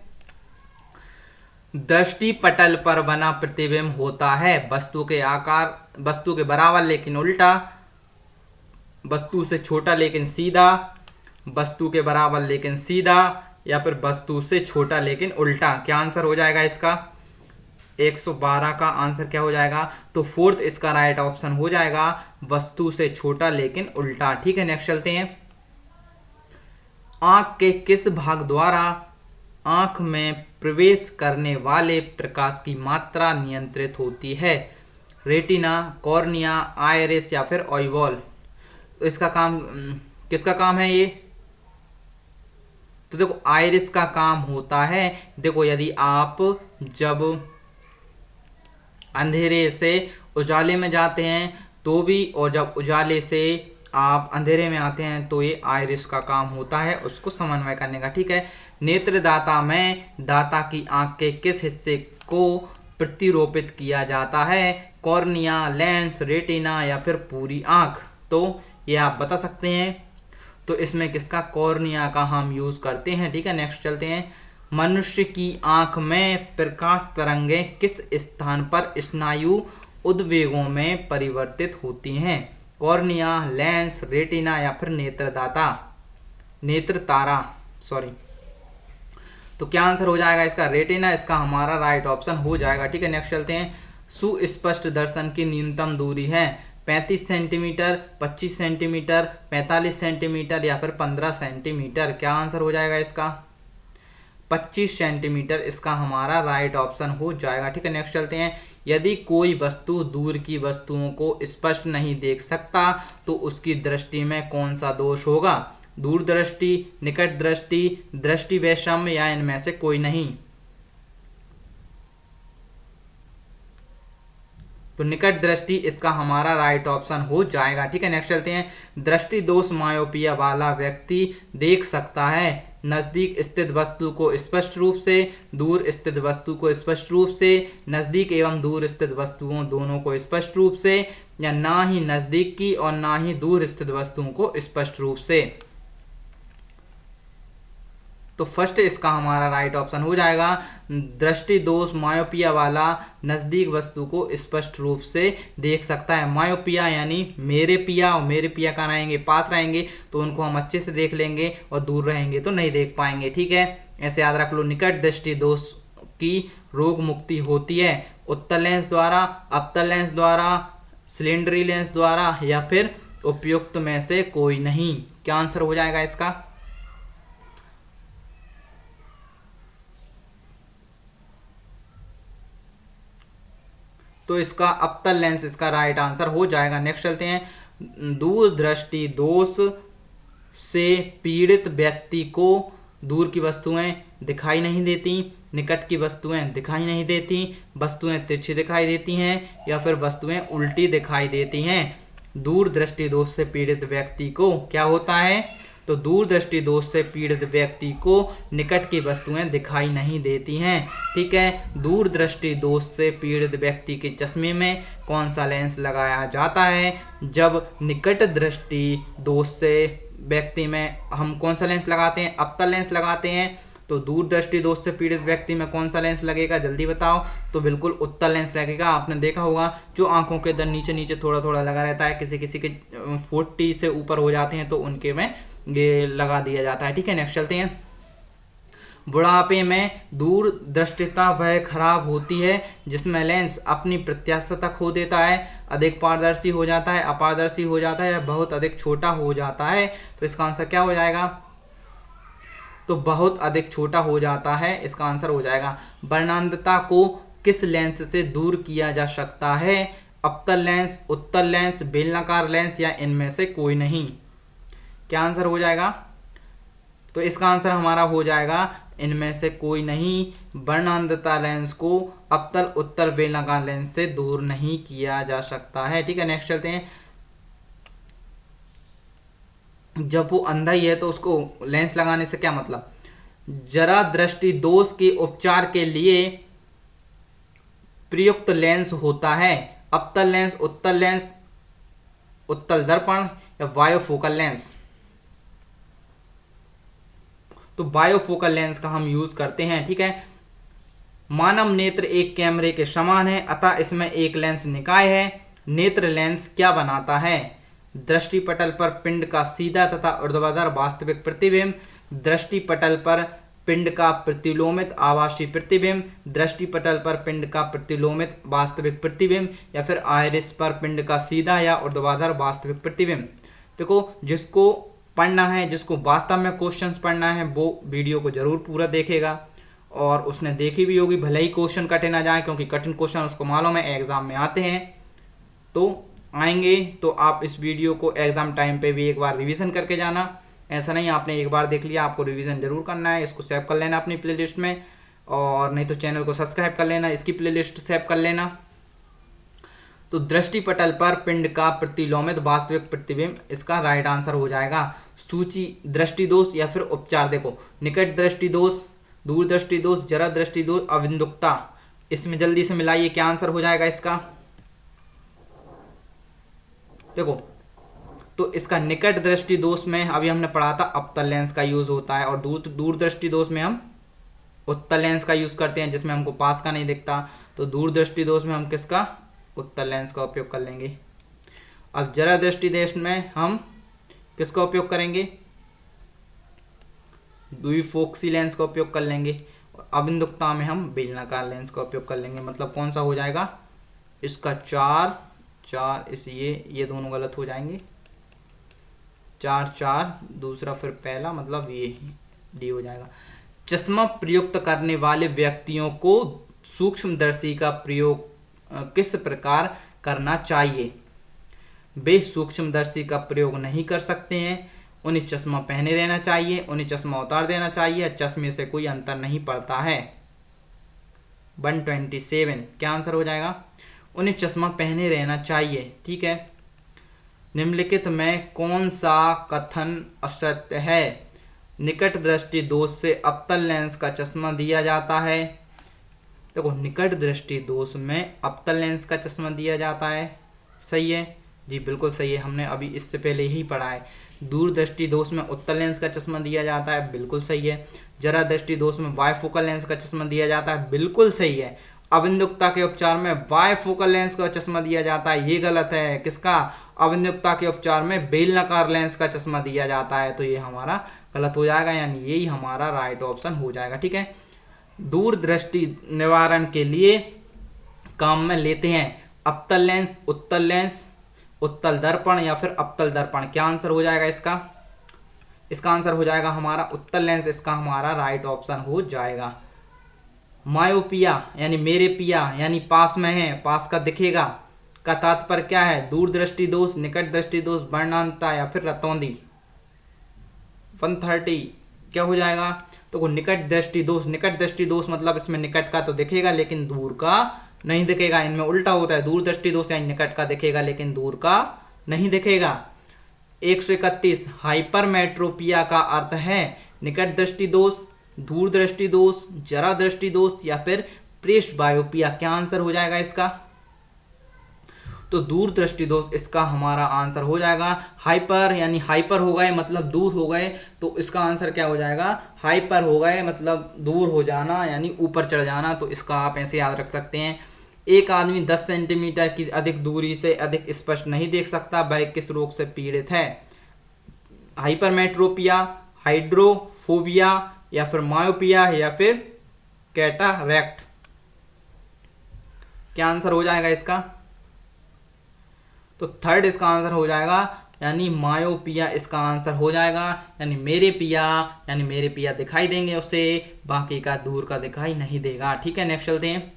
दृष्टि पटल पर बना प्रतिबिंब होता है वस्तु के आकार, वस्तु के बराबर लेकिन उल्टा, वस्तु से छोटा लेकिन सीधा, वस्तु के बराबर लेकिन सीधा, या फिर वस्तु से छोटा लेकिन उल्टा। क्या आंसर हो जाएगा इसका? 112 का आंसर क्या हो जाएगा? तो फोर्थ इसका राइट ऑप्शन हो जाएगा, वस्तु से छोटा लेकिन उल्टा। ठीक है, नेक्स्ट चलते हैं। आंख के किस भाग द्वारा आंख में प्रवेश करने वाले प्रकाश की मात्रा नियंत्रित होती है? रेटिना, कॉर्निया, आइरिस या फिर ऑइवॉल। तो इसका काम किसका काम है? ये तो देखो आइरिस का काम होता है, देखो यदि आप जब अंधेरे से उजाले में जाते हैं तो भी, और जब उजाले से आप अंधेरे में आते हैं तो ये आइरिस का काम होता है उसको समन्वय करने का। ठीक है, नेत्रदाता में दाता की आंख के किस हिस्से को प्रतिरूपित किया जाता है? कॉर्निया, लेंस, रेटिना या फिर पूरी आंख? तो ये आप बता सकते हैं। तो इसमें किसका, कॉर्निया का हम यूज करते हैं। ठीक है, नेक्स्ट चलते हैं। मनुष्य की आंख में प्रकाश तरंगें किस स्थान पर स्नायु उद्वेगों में परिवर्तित होती हैं? कॉर्निया, लेंस, रेटिना या फिर नेत्रदाता, नेत्र तारा, सॉरी। तो क्या आंसर हो जाएगा इसका? रेटिना इसका हमारा राइट ऑप्शन हो जाएगा। ठीक है, नेक्स्ट चलते हैं। सुस्पष्ट दर्शन की न्यूनतम दूरी है 35 सेंटीमीटर, 25 सेंटीमीटर, 45 सेंटीमीटर या फिर 15 सेंटीमीटर? क्या आंसर हो जाएगा इसका? 25 सेंटीमीटर इसका हमारा राइट ऑप्शन हो जाएगा। ठीक है, नेक्स्ट चलते हैं। यदि कोई वस्तु दूर की वस्तुओं को स्पष्ट नहीं देख सकता तो उसकी दृष्टि में कौन सा दोष होगा? दूरदृष्टि, निकट दृष्टि, दृष्टि वैषम्य या इनमें से कोई नहीं? तो निकट दृष्टि इसका हमारा राइट ऑप्शन हो जाएगा। ठीक है, नेक्स्ट चलते हैं। दृष्टि दोष मायोपिया वाला व्यक्ति देख सकता है नजदीक स्थित वस्तु को स्पष्ट रूप से, दूर स्थित वस्तु को स्पष्ट रूप से, नजदीक एवं दूर स्थित वस्तुओं दोनों को स्पष्ट रूप से, या ना ही नजदीक की और ना ही दूर स्थित वस्तुओं को स्पष्ट रूप से? तो फर्स्ट इसका हमारा राइट ऑप्शन हो जाएगा। दृष्टि दोष मायोपिया वाला नजदीक वस्तु को स्पष्ट रूप से देख सकता है। मायोपिया यानी मेरे पिया, और मेरे पिया कहाँ रहेंगे? पास रहेंगे, तो उनको हम अच्छे से देख लेंगे, और दूर रहेंगे तो नहीं देख पाएंगे। ठीक है, ऐसे याद रख लो। निकट दृष्टि दोष की रोग मुक्ति होती है उत्तल लेंस द्वारा, अवतल लेंस द्वारा, सिलेंडरी लेंस द्वारा या फिर उपयुक्त में से कोई नहीं? क्या आंसर हो जाएगा इसका? तो इसका अवतल लेंस इसका राइट आंसर हो जाएगा। नेक्स्ट चलते हैं। दूरदृष्टि दोष से पीड़ित व्यक्ति को दूर की वस्तुएं दिखाई नहीं देती, निकट की वस्तुएं दिखाई नहीं देती, वस्तुएं तिरछी दिखाई देती हैं या फिर वस्तुएं उल्टी दिखाई देती हैं? दूरदृष्टि दोष से पीड़ित व्यक्ति को क्या होता है? तो दूरदृष्टि दोष से पीड़ित व्यक्ति को निकट की वस्तुएं दिखाई नहीं देती हैं। ठीक है, दूरदृष्टि दोष से पीड़ित व्यक्ति के चश्मे में कौन सा लेंस लगाया जाता है? जब निकट दृष्टि दोष से व्यक्ति में हम कौन सा लेंस लगाते हैं? अवतल लेंस लगाते हैं। तो दूरदृष्टि दोष से पीड़ित व्यक्ति में कौन सा लेंस लगेगा? जल्दी बताओ। तो बिल्कुल उत्तल लेंस लगेगा। आपने देखा होगा जो आंखों के अंदर नीचे नीचे थोड़ा थोड़ा लगा रहता है, किसी किसी के 40 से ऊपर हो जाते हैं तो उनके में ये लगा दिया जाता है। ठीक है, नेक्स्ट चलते हैं। बुढ़ापे में दूरदृष्टिता वह खराब होती है जिसमें लेंस अपनी प्रत्यास्थता खो देता है, अधिक पारदर्शी हो जाता है, अपारदर्शी हो जाता है या बहुत अधिक छोटा हो जाता है? तो इसका आंसर क्या हो जाएगा? तो बहुत अधिक छोटा हो जाता है इसका आंसर हो जाएगा। वर्णांधता को किस लेंस से दूर किया जा सकता है? अवतल लेंस, उत्तल लेंस, बेलनाकार लेंस या इनमें से कोई नहीं? क्या आंसर हो जाएगा? तो इसका आंसर हमारा हो जाएगा इनमें से कोई नहीं। वर्णांधता लेंस को अवतल, उत्तल, बेलनाकार लेंस से दूर नहीं किया जा सकता है। ठीक है, नेक्स्ट चलते हैं। जब वो अंधा ही है तो उसको लेंस लगाने से क्या मतलब? जरा दृष्टि दोष के उपचार के लिए प्रयुक्त लेंस होता है अवतल लेंस, उत्तल लेंस, उत्तल दर्पण या बायोफोकल लेंस? तो बायोफोकल लेंस का हम यूज करते हैं। ठीक है, मानव नेत्र एक कैमरे के समान है अतः इसमें एक लेंस निकाय है। नेत्र लेंस क्या बनाता है? दृष्टिपटल पर पिंड का सीधा तथा ऊर्ध्वाधर वास्तविक प्रतिबिंब, दृष्टिपटल पर पिंड का प्रतिलोमित आभासी प्रतिबिंब, दृष्टिपटल पर पिंड का प्रतिलोमित वास्तविक प्रतिबिंब या फिर आइरिस पर पिंड का सीधा या ऊर्ध्वाधर वास्तविक प्रतिबिंब? देखो, जिसको पढ़ना है, जिसको वास्तव में क्वेश्चंस पढ़ना है वो वीडियो को जरूर पूरा देखेगा, और उसने देखी भी होगी, भले ही क्वेश्चन कठिन ना जाए, क्योंकि कठिन क्वेश्चन उसको मालूम है एग्जाम में आते हैं तो आएंगे। तो आप इस वीडियो को एग्जाम टाइम पे भी एक बार रिवीजन करके जाना, ऐसा नहीं आपने एक बार देख लिया, आपको रिवीजन जरूर करना है। इसको सेव कर लेना अपनी प्लेलिस्ट में, और नहीं तो चैनल को सब्सक्राइब कर लेना, इसकी प्लेलिस्ट सेव कर लेना। तो दृष्टिपटल पर पिंड का प्रतिलोमित वास्तविक प्रतिबिंब, इसका राइट आंसर हो जाएगा सूची दृष्टि दोष या फिर उपचार। देखो, निकट दृष्टि दोष, दूर दृष्टि दोष, जरा दृष्टि दोष, अविंदुकता, इसमें जल्दी से मिलाइए क्या आंसर हो जाएगा इसका। देखो, तो इसका निकट दृष्टि दोष में अभी हमने पढ़ा था अवतल लेंस का यूज होता है, और दूर दृष्टि दोष में हम उत्तल लेंस का यूज करते हैं जिसमें हमको पास का नहीं दिखता। तो दूर दृष्टि दोष में हम किसका, उत्तल लेंस का उपयोग कर लेंगे। अब जरा दृष्टि दोष में हम किसका उपयोग करेंगे, द्विफोक्सी लेंस का उपयोग कर लेंगे। और अबिंदुकता में हम बेलनाकार लेंस का उपयोग कर लेंगे। मतलब कौन सा हो जाएगा इसका, 4 4, इस ये दोनों गलत हो जाएंगे, 4 4, दूसरा फिर पहला, मतलब ये डी हो जाएगा। चश्मा प्रयुक्त करने वाले व्यक्तियों को सूक्ष्मदर्शी का प्रयोग किस प्रकार करना चाहिए। वे सूक्ष्मदर्शी का प्रयोग नहीं कर सकते हैं, उन्हें चश्मा पहने रहना चाहिए, उन्हें चश्मा उतार देना चाहिए, चश्मे से कोई अंतर नहीं पड़ता है। 127 क्या आंसर हो जाएगा, उन्हें चश्मा पहने रहना चाहिए। ठीक है, निम्नलिखित में कौन सा कथन असत्य है। निकट दृष्टि दोष से अवतल लेंस का चश्मा दिया जाता है। देखो, निकट दृष्टि दोष में अवतल लेंस का चश्मा दिया जाता है, सही है जी, बिल्कुल सही है, हमने अभी इससे पहले ही पढ़ा है। दूर दृष्टि दोष में उत्तल लेंस का चश्मा दिया जाता है, बिल्कुल सही है। जरा दृष्टि दोष में बायफोकल लेंस का चश्मा दिया जाता है, बिल्कुल सही है। अबिंदुकता के उपचार में बायफोकल लेंस का चश्मा दिया जाता है, ये गलत है। किसका, अबिंदुकता के उपचार में बेलनाकार लेंस का चश्मा दिया जाता है, तो ये हमारा गलत हो जाएगा, यानी यही हमारा राइट ऑप्शन हो जाएगा। ठीक है, दूर दृष्टि निवारण के लिए काम में लेते हैं अवतल लेंस, उत्तल लेंस, उत्तल दर्पण या फिर अवतल दर्पण। क्या आंसर हो जाएगा इसका, इसका आंसर हो जाएगा हमारा उत्तल लेंस, इसका हमारा राइट ऑप्शन हो जाएगा। मायोपिया यानी मेरे पिया यानी पास में है, पास का दिखेगा का तात्पर्य क्या है, दूर दृष्टि दोष, निकट दृष्टि दोष, वर्णांतता या फिर रतौंधी। 130 क्या हो जाएगा, तो निकट दृष्टि दोष, निकट दृष्टि दोष मतलब इसमें निकट का तो दिखेगा लेकिन दूर का नहीं दिखेगा, इनमें उल्टा होता है। दूर दृष्टि दोष यानी निकट का दिखेगा लेकिन दूर का नहीं दिखेगा। 131 हाइपरमेट्रोपिया का अर्थ है निकट दृष्टि दोष, दूर दृष्टि दोष, जरा दृष्टि दोष या फिर पृष्ठ बायोपिया। क्या आंसर हो जाएगा इसका, तो दूर दृष्टि दोष इसका हमारा आंसर हो जाएगा। हाइपर यानी हाइपर हो गए मतलब दूर हो गए, तो इसका आंसर क्या हो जाएगा, हाइपर हो गए मतलब दूर हो जाना यानी ऊपर चढ़ जाना। तो इसका आप ऐसे याद रख सकते हैं। एक आदमी 10 सेंटीमीटर की अधिक दूरी से अधिक स्पष्ट नहीं देख सकता, वह किस रोग से पीड़ित है। हाइपरमेट्रोपिया, हाइड्रोफोबिया या फिर मायोपिया या फिर कैटारैक्ट। क्या आंसर हो जाएगा इसका, तो थर्ड इसका आंसर हो जाएगा यानी मायोपिया इसका आंसर हो जाएगा। यानी मेरे पिया दिखाई देंगे उसे, बाकी का दूर का दिखाई नहीं देगा। ठीक है, नेक्स्ट चलते हैं।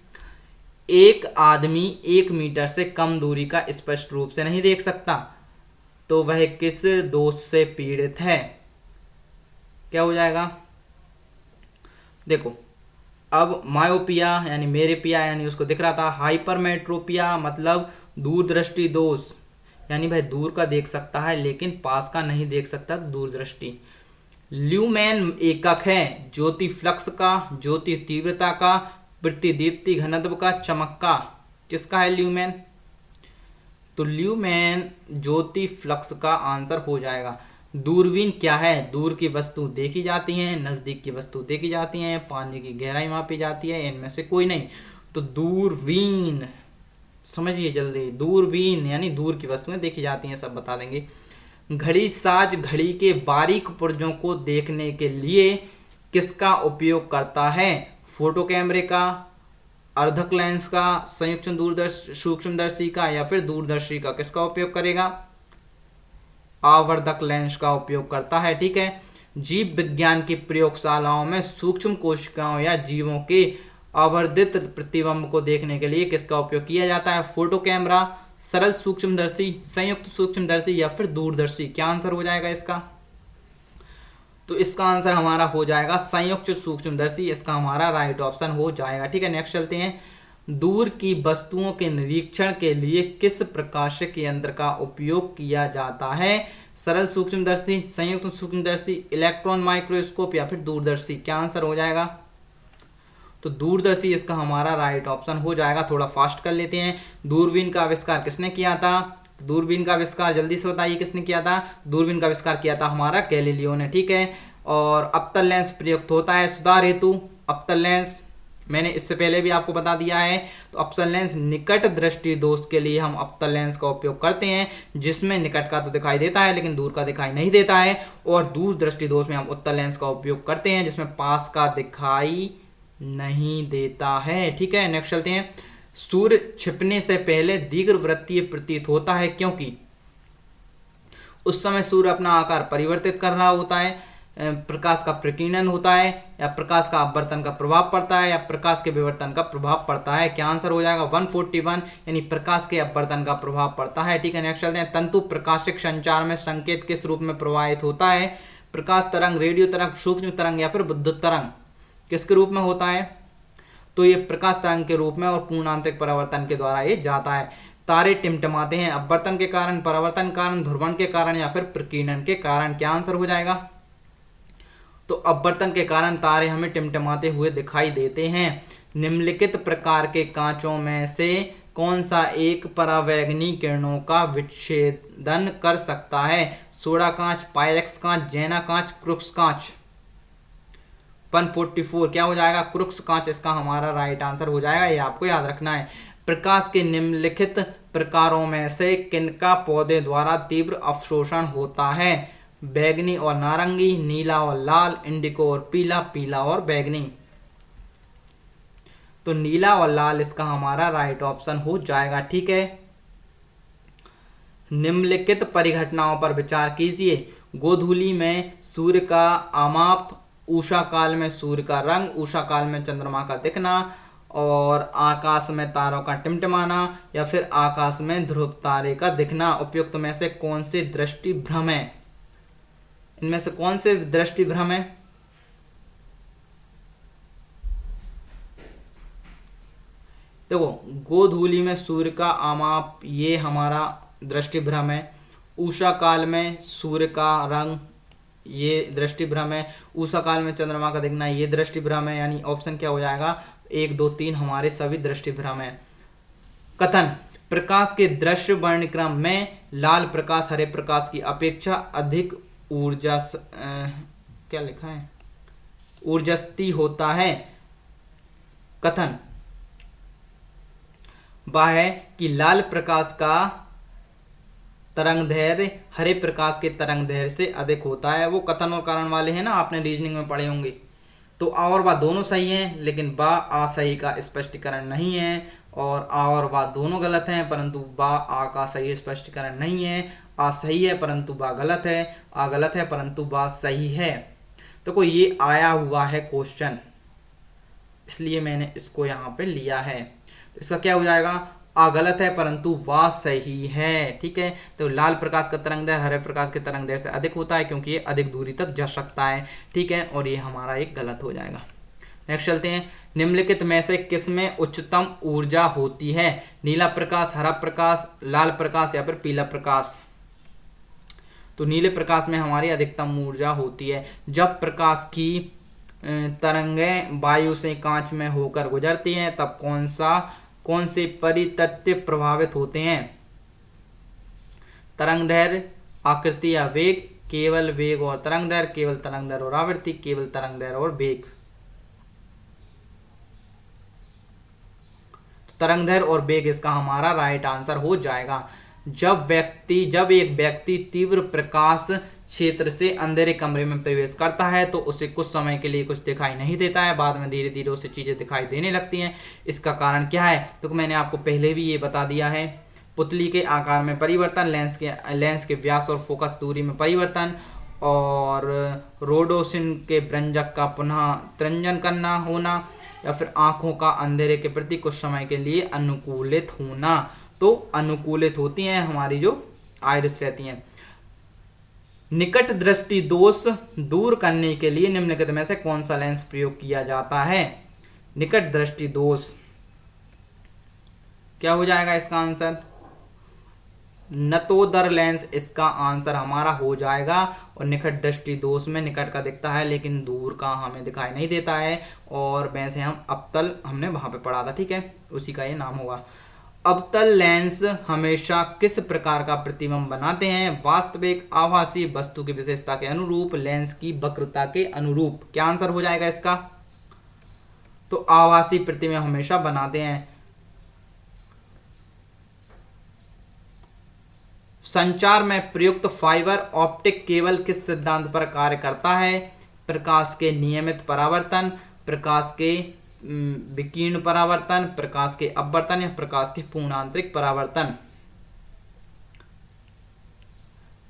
एक आदमी 1 मीटर से कम दूरी का स्पष्ट रूप से नहीं देख सकता, तो वह किस दोष से पीड़ित है। क्या हो जाएगा, देखो अब मायोपिया यानी मेरे पिया यानी उसको दिख रहा था, हाइपरमेट्रोपिया मतलब दूर दृष्टि दोष यानी भाई दूर का देख सकता है लेकिन पास का नहीं देख सकता, दूर दृष्टि। ल्यूमेन एकक है ज्योति फ्लक्स का, ज्योति तीव्रता का, प्रतिदीप्ति घनत्व का, चमक का। किसका है ल्यूमेन, तो ल्यूमेन ज्योति फ्लक्स का आंसर हो जाएगा। दूरबीन क्या है, दूर की वस्तु देखी जाती है, नजदीक की वस्तु देखी जाती है, पानी की गहराई मापी जाती है, इनमें से कोई नहीं। तो दूरबीन समझिए जल्दी, दूरबीन यानी दूर की वस्तुएं देखी जाती हैं, सब बता देंगे। घड़ी साज घड़ी के बारीक पुर्जों को देखने के लिए किसका उपयोग करता है, फोटो कैमरे का, अर्धक लेंस का, संयुक्त सूक्ष्मदर्शी का या फिर दूरदर्शी का। किसका उपयोग करेगा, आवर्धक लेंस का उपयोग करता है। ठीक है, जीव विज्ञान की प्रयोगशालाओं में सूक्ष्म कोशिकाओं या जीवों के आवर्धित प्रतिबिंब को देखने के लिए किसका उपयोग किया जाता है, फोटो कैमरा, सरल सूक्ष्मदर्शी, संयुक्त सूक्ष्मदर्शी या फिर दूरदर्शी। क्या आंसर हो जाएगा इसका, तो इसका आंसर हमारा हो जाएगा संयुक्त सूक्ष्मदर्शी, इसका हमारा राइट ऑप्शन हो जाएगा। ठीक है, नेक्स्ट चलते हैं। दूर की वस्तुओं के निरीक्षण के लिए किस प्रकाशक यंत्र का उपयोग किया जाता है? सरल सूक्ष्मदर्शी, संयुक्त सूक्ष्मदर्शी, इलेक्ट्रॉन माइक्रोस्कोप या फिर दूरदर्शी। क्या आंसर हो जाएगा? तो दूरदर्शी इसका हमारा राइट ऑप्शन हो जाएगा। थोड़ा फास्ट कर लेते हैं। दूरबीन का आविष्कार किसने किया था? तो दूरबीन का आविष्कार जल्दी से बताइए किसने किया था? दूरबीन का आविष्कार किया था हमारा गैलीलियो ने। ठीक है, और अवतल लेंस प्रयुक्त होता है सुधार हेतु। अवतल लेंस मैंने इससे पहले भी आपको बता दिया है। तो अवतल लेंस निकट दृष्टि दोष के लिए हम अवतल लेंस का उपयोग करते हैं, जिसमें निकट का तो दिखाई देता है लेकिन दूर का दिखाई नहीं देता है। और दूर दृष्टि दोष में हम उत्तल लेंस का उपयोग करते हैं, जिसमें पास का दिखाई नहीं देता है। ठीक है, नेक्स्ट चलते हैं। सूर्य छिपने से पहले दीर्घवृत्तीय प्रतीत होता है क्योंकि उस समय सूर्य अपना आकार परिवर्तित कर रहा होता है, प्रकाश का प्रकीर्णन होता है, या प्रकाश का अपवर्तन का प्रभाव पड़ता है, या प्रकाश के विवर्तन का प्रभाव पड़ता है। क्या आंसर हो जाएगा? 141, यानी प्रकाश के अपवर्तन का प्रभाव पड़ता है। ठीक है, नेक्स्ट चलते हैं। तंतु प्रकाशिक संचार में संकेत किस रूप में प्रवाहित होता है? प्रकाश तरंग, रेडियो तरंग, सूक्ष्म तरंग या फिर विद्युत तरंग। किसके रूप में होता है? तो ये प्रकाश तरंग के रूप में और पूर्णांतरिक परावर्तन के द्वारा ये जाता है। तारे टिमटिमाते हैं अपवर्तन के कारण, परावर्तन के कारण, ध्रुवण के कारण या फिर प्रकीर्णन के कारण। क्या आंसर हो जाएगा? तो अपवर्तन के कारण तारे हमें टिमटिमाते हुए दिखाई देते हैं। निम्नलिखित प्रकार के कांचों में से कौन सा एक परावैंगनी किरणों का विच्छेदन कर सकता है? सोडा कांच, पायरेक्स कांच, जैना कांच, क्रुक्स कांच। 144 क्या हो जाएगा? क्रुक्स कांच इसका हमारा राइट आंसर हो जाएगा, ये आपको याद रखना है। प्रकाश के निम्नलिखित प्रकारों में से किनका पौधे द्वारा तीव्र अवशोषण होता है? बैगनी और नारंगी, नीला और लाल, इंडिको और पीला, पीला और बैगनी। तो नीला और लाल इसका हमारा राइट ऑप्शन हो जाएगा। ठीक है, निम्नलिखित परिघटनाओं पर विचार कीजिए। गोधूली में सूर्य का आमाप, उषा काल में सूर्य का रंग, उषा काल में चंद्रमा का दिखना, और आकाश में तारों का टिमटिमाना, या फिर आकाश में ध्रुव तारे का दिखना। उपयुक्त में से कौन से दृष्टि भ्रम है? इनमें से कौन से दृष्टि भ्रम है? देखो, गोधूली में सूर्य का आमाप ये हमारा दृष्टि भ्रम है। उषा काल में सूर्य का रंग ये दृष्टि भ्रम है। उषा काल में चंद्रमा का दिखना ये दृष्टि भ्रम है। यानी ऑप्शन क्या हो जाएगा? 1, 2, 3 हमारे सभी दृष्टि भ्रम है। कथन: प्रकाश के दृश्य वर्णक्रम में लाल प्रकाश हरे प्रकाश की अपेक्षा अधिक ऊर्जा क्या लिखा है? ऊर्जस्ती होता है। कथन वह है कि लाल प्रकाश का तरंग दैर्घ्य हरे प्रकाश के तरंग दैर्घ्य से अधिक होता है। वो कथन और कारण वाले हैं ना, आपने रीजनिंग में पढ़े होंगे। तो आ और बा दोनों सही हैं, लेकिन बा आ सही का स्पष्टीकरण नहीं है, और आ और बा दोनों गलत हैं, परंतु बा आ का सही स्पष्टीकरण नहीं है। आ सही है परंतु बा गलत है, आ गलत है परंतु बा सही है। तो कोई ये आया हुआ है क्वेश्चन, इसलिए मैंने इसको यहाँ पे लिया है। तो इसका क्या हो जाएगा? आ गलत है परंतु वाह सही है। ठीक है, तो लाल प्रकाश का तरंग दैर्घ्य हरे प्रकाश के तरंग दैर्घ्य से अधिक होता है, क्योंकि ये अधिक दूरी तक जा सकता है। ठीक है, और ये हमारा एक गलत हो जाएगा। नेक्स्ट चलते हैं। निम्नलिखित में से किसमें उच्चतम ऊर्जा होती है? नीला प्रकाश, हरा प्रकाश, लाल प्रकाश या फिर पीला प्रकाश। तो नीले प्रकाश में हमारी अधिकतम ऊर्जा होती है। जब प्रकाश की तरंगें वायु से कांच में होकर गुजरती हैं, तब कौन से परितत्व प्रभावित होते हैं? तरंग दैर्घ्य, आकृति या वेग, केवल वेग और तरंग दैर्घ्य, केवल तरंग दैर्घ्य और आवृत्ति, केवल तरंग दैर्घ्य और वेग। तो तरंग दैर्घ्य और वेग इसका हमारा राइट आंसर हो जाएगा। जब एक व्यक्ति तीव्र प्रकाश क्षेत्र से अंधेरे कमरे में प्रवेश करता है तो उसे कुछ समय के लिए कुछ दिखाई नहीं देता है, बाद में धीरे धीरे उसे चीजें दिखाई देने लगती हैं। इसका कारण क्या है? तो मैंने आपको पहले भी ये बता दिया है। पुतली के आकार में परिवर्तन, लेंस के व्यास और फोकस दूरी में परिवर्तन, और रोडोसिन के व्यंजक का पुनः तरंजन करना होना, या फिर आंखों का अंधेरे के प्रति कुछ समय के लिए अनुकूलित होना। तो अनुकूलित होती हैं हमारी जो आइरिस रहती हैं। निकट दृष्टि दोष दूर करने के लिए निम्नलिखित में से कौन सा लेंस प्रयोग किया जाता है? निकट दृष्टि दोष क्या हो जाएगा इसका आंसर? नतोदर लेंस इसका आंसर हमारा हो जाएगा। और निकट दृष्टि दोष में निकट का दिखता है लेकिन दूर का हमें दिखाई नहीं देता है, और वैसे हम अवतल हमने वहां पे पढ़ा था, ठीक है, उसी का ये नाम होगा। अवतल लेंस हमेशा किस प्रकार का प्रतिबिंब बनाते हैं? वास्तविक, आभासी, वस्तु की विशेषता के अनुरूप, लेंस की वक्रता के अनुरूप। क्या आंसर हो जाएगा इसका? तो आभासी प्रतिबिंब हमेशा बनाते हैं। संचार में प्रयुक्त फाइबर ऑप्टिक केबल किस सिद्धांत पर कार्य करता है? प्रकाश के नियमित परावर्तन, प्रकाश के विकीर्ण परावर्तन, प्रकाश के अपवर्तन या प्रकाश के पूर्ण आंतरिक परावर्तन।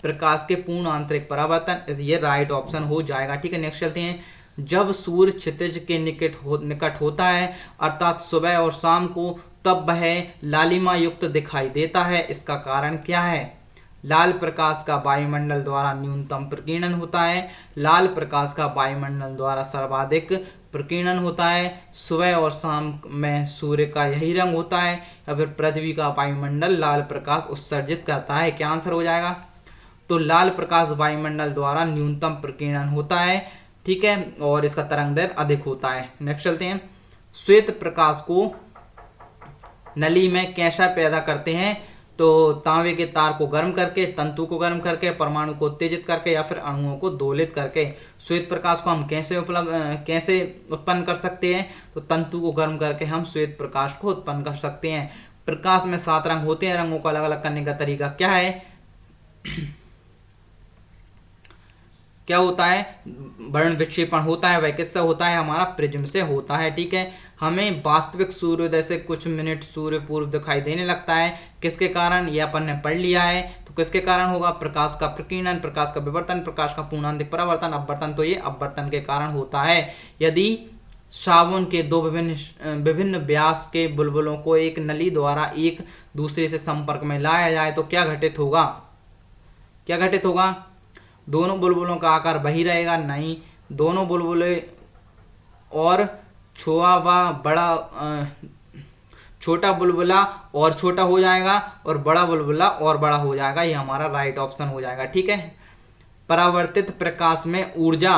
प्रकाश के पूर्ण आंतरिक परावर्तन, ये राइट ऑप्शन हो जाएगा। ठीक है, नेक्स्ट चलते हैं। जब सूर्य क्षितिज के निकट होता है अर्थात सुबह और शाम को, तब वह लालिमा युक्त दिखाई देता है, इसका कारण क्या है? लाल प्रकाश का वायुमंडल द्वारा न्यूनतम प्रकीर्णन होता है, लाल प्रकाश का वायुमंडल द्वारा सर्वाधिक प्रकीर्णन होता है, सुबह और शाम में सूर्य का यही रंग होता है, या फिर पृथ्वी का वायुमंडल लाल प्रकाश उत्सर्जित करता है। क्या आंसर हो जाएगा? तो लाल प्रकाश वायुमंडल द्वारा न्यूनतम प्रकीर्णन होता है, ठीक है, और इसका तरंगदैर्घ्य अधिक होता है। नेक्स्ट चलते हैं। श्वेत प्रकाश को नली में कैसा पैदा करते हैं? तो तांबे के तार को गर्म करके, तंतु को गर्म करके, परमाणु को उत्तेजित करके, या फिर अणुओं को दोलित करके। श्वेत प्रकाश को हम कैसे उत्पन्न कर सकते हैं? तो तंतु को गर्म करके हम श्वेत प्रकाश को उत्पन्न कर सकते हैं। प्रकाश में 7 रंग होते हैं, रंगों को अलग अलग करने का तरीका क्या है? क्या होता है? वर्ण विक्षेपण होता है, वह किससे होता है? हमारा प्रिज्म से होता है। ठीक है, हमें वास्तविक सूर्योदय से कुछ मिनट सूर्य पूर्व दिखाई देने लगता है, किसके कारण? ये अपन ने पढ़ लिया है। तो किसके कारण होगा? प्रकाश का प्रकीर्णन, प्रकाश का विवर्तन, प्रकाश का पूर्णांतिक परावर्तन, अपवर्तन। तो ये अपवर्तन के कारण होता है। यदि साबुन के दो विभिन्न व्यास के बुलबुलों को एक नली द्वारा एक दूसरे से संपर्क में लाया जाए तो क्या घटित होगा? क्या घटित होगा? दोनों बुलबुलों का आकार वही रहेगा? नहीं, दोनों बुलबुले और छोटा बुलबुला और छोटा हो जाएगा और बड़ा बुलबुला और बड़ा हो जाएगा। ये हमारा राइट ऑप्शन हो जाएगा। ठीक है, परावर्तित प्रकाश में ऊर्जा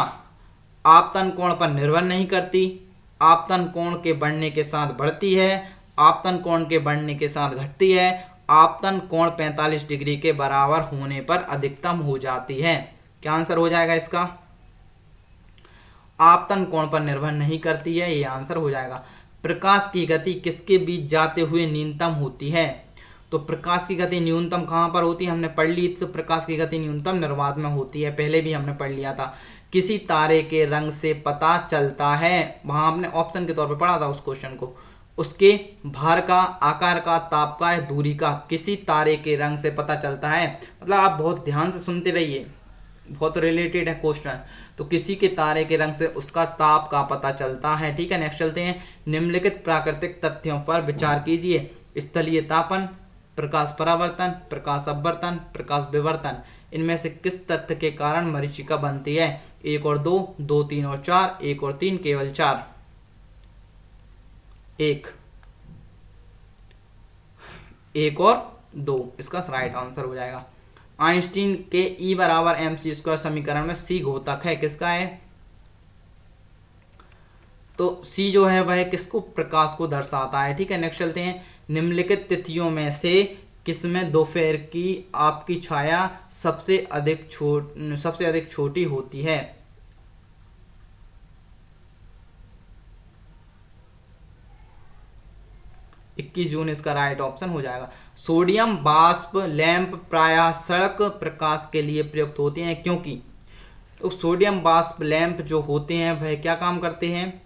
आपतन कोण पर निर्भर नहीं करती, आपतन कोण के बढ़ने के साथ बढ़ती है, आपतन कोण के बढ़ने के साथ घटती है, आपतन कोण 45 डिग्री के बराबर होने पर अधिकतम हो जाती है। क्या आंसर हो जाएगा इसका? आपतन कोण पर निर्भर नहीं करती है, ये आंसर हो जाएगा। प्रकाश की गति किसके बीच जाते हुए न्यूनतम होती है? तो प्रकाश की गति न्यूनतम कहां पर होती है? हमने पढ़ ली। तो प्रकाश की गति न्यूनतम निर्वात में होती है, पहले भी हमने पढ़ लिया था। किसी तारे के रंग से पता चलता है, वहां हमने ऑप्शन के तौर पर पढ़ा था उस क्वेश्चन को। उसके भार का, आकार का, ताप का, दूरी का किसी तारे के रंग से पता चलता है। मतलब आप बहुत ध्यान से सुनते रहिए, बहुत रिलेटेड है क्वेश्चन। तो किसी के तारे के रंग से उसका ताप का पता चलता है। ठीक है, नेक्स्ट चलते हैं। निम्नलिखित प्राकृतिक तथ्यों पर विचार कीजिए। स्थलीय तापन, प्रकाश परावर्तन, प्रकाश अपवर्तन, प्रकाश विवर्तन। इनमें से किस तथ्य के कारण मरीचिका बनती है? 1 और 2, 2, 3 और 4, 1 और 3, केवल 4। 1 और 2 इसका राइट आंसर हो जाएगा। आइंस्टीन के E बराबर mc² समीकरण में C घोतक है, किसका है? तो C जो है वह किसको? प्रकाश को दर्शाता है। ठीक है, नेक्स्ट चलते हैं। निम्नलिखित तिथियों में से किसमें दोपहर की आपकी छाया सबसे अधिक छोटी होती है? – 21 जून इसका राइट ऑप्शन हो जाएगा। सोडियम वाष्प लैंप प्रायः सड़क प्रकाश के लिए प्रयुक्त होते हैं, क्योंकि? तो सोडियम वाष्प लैंप जो होते हैं वह क्या काम करते हैं?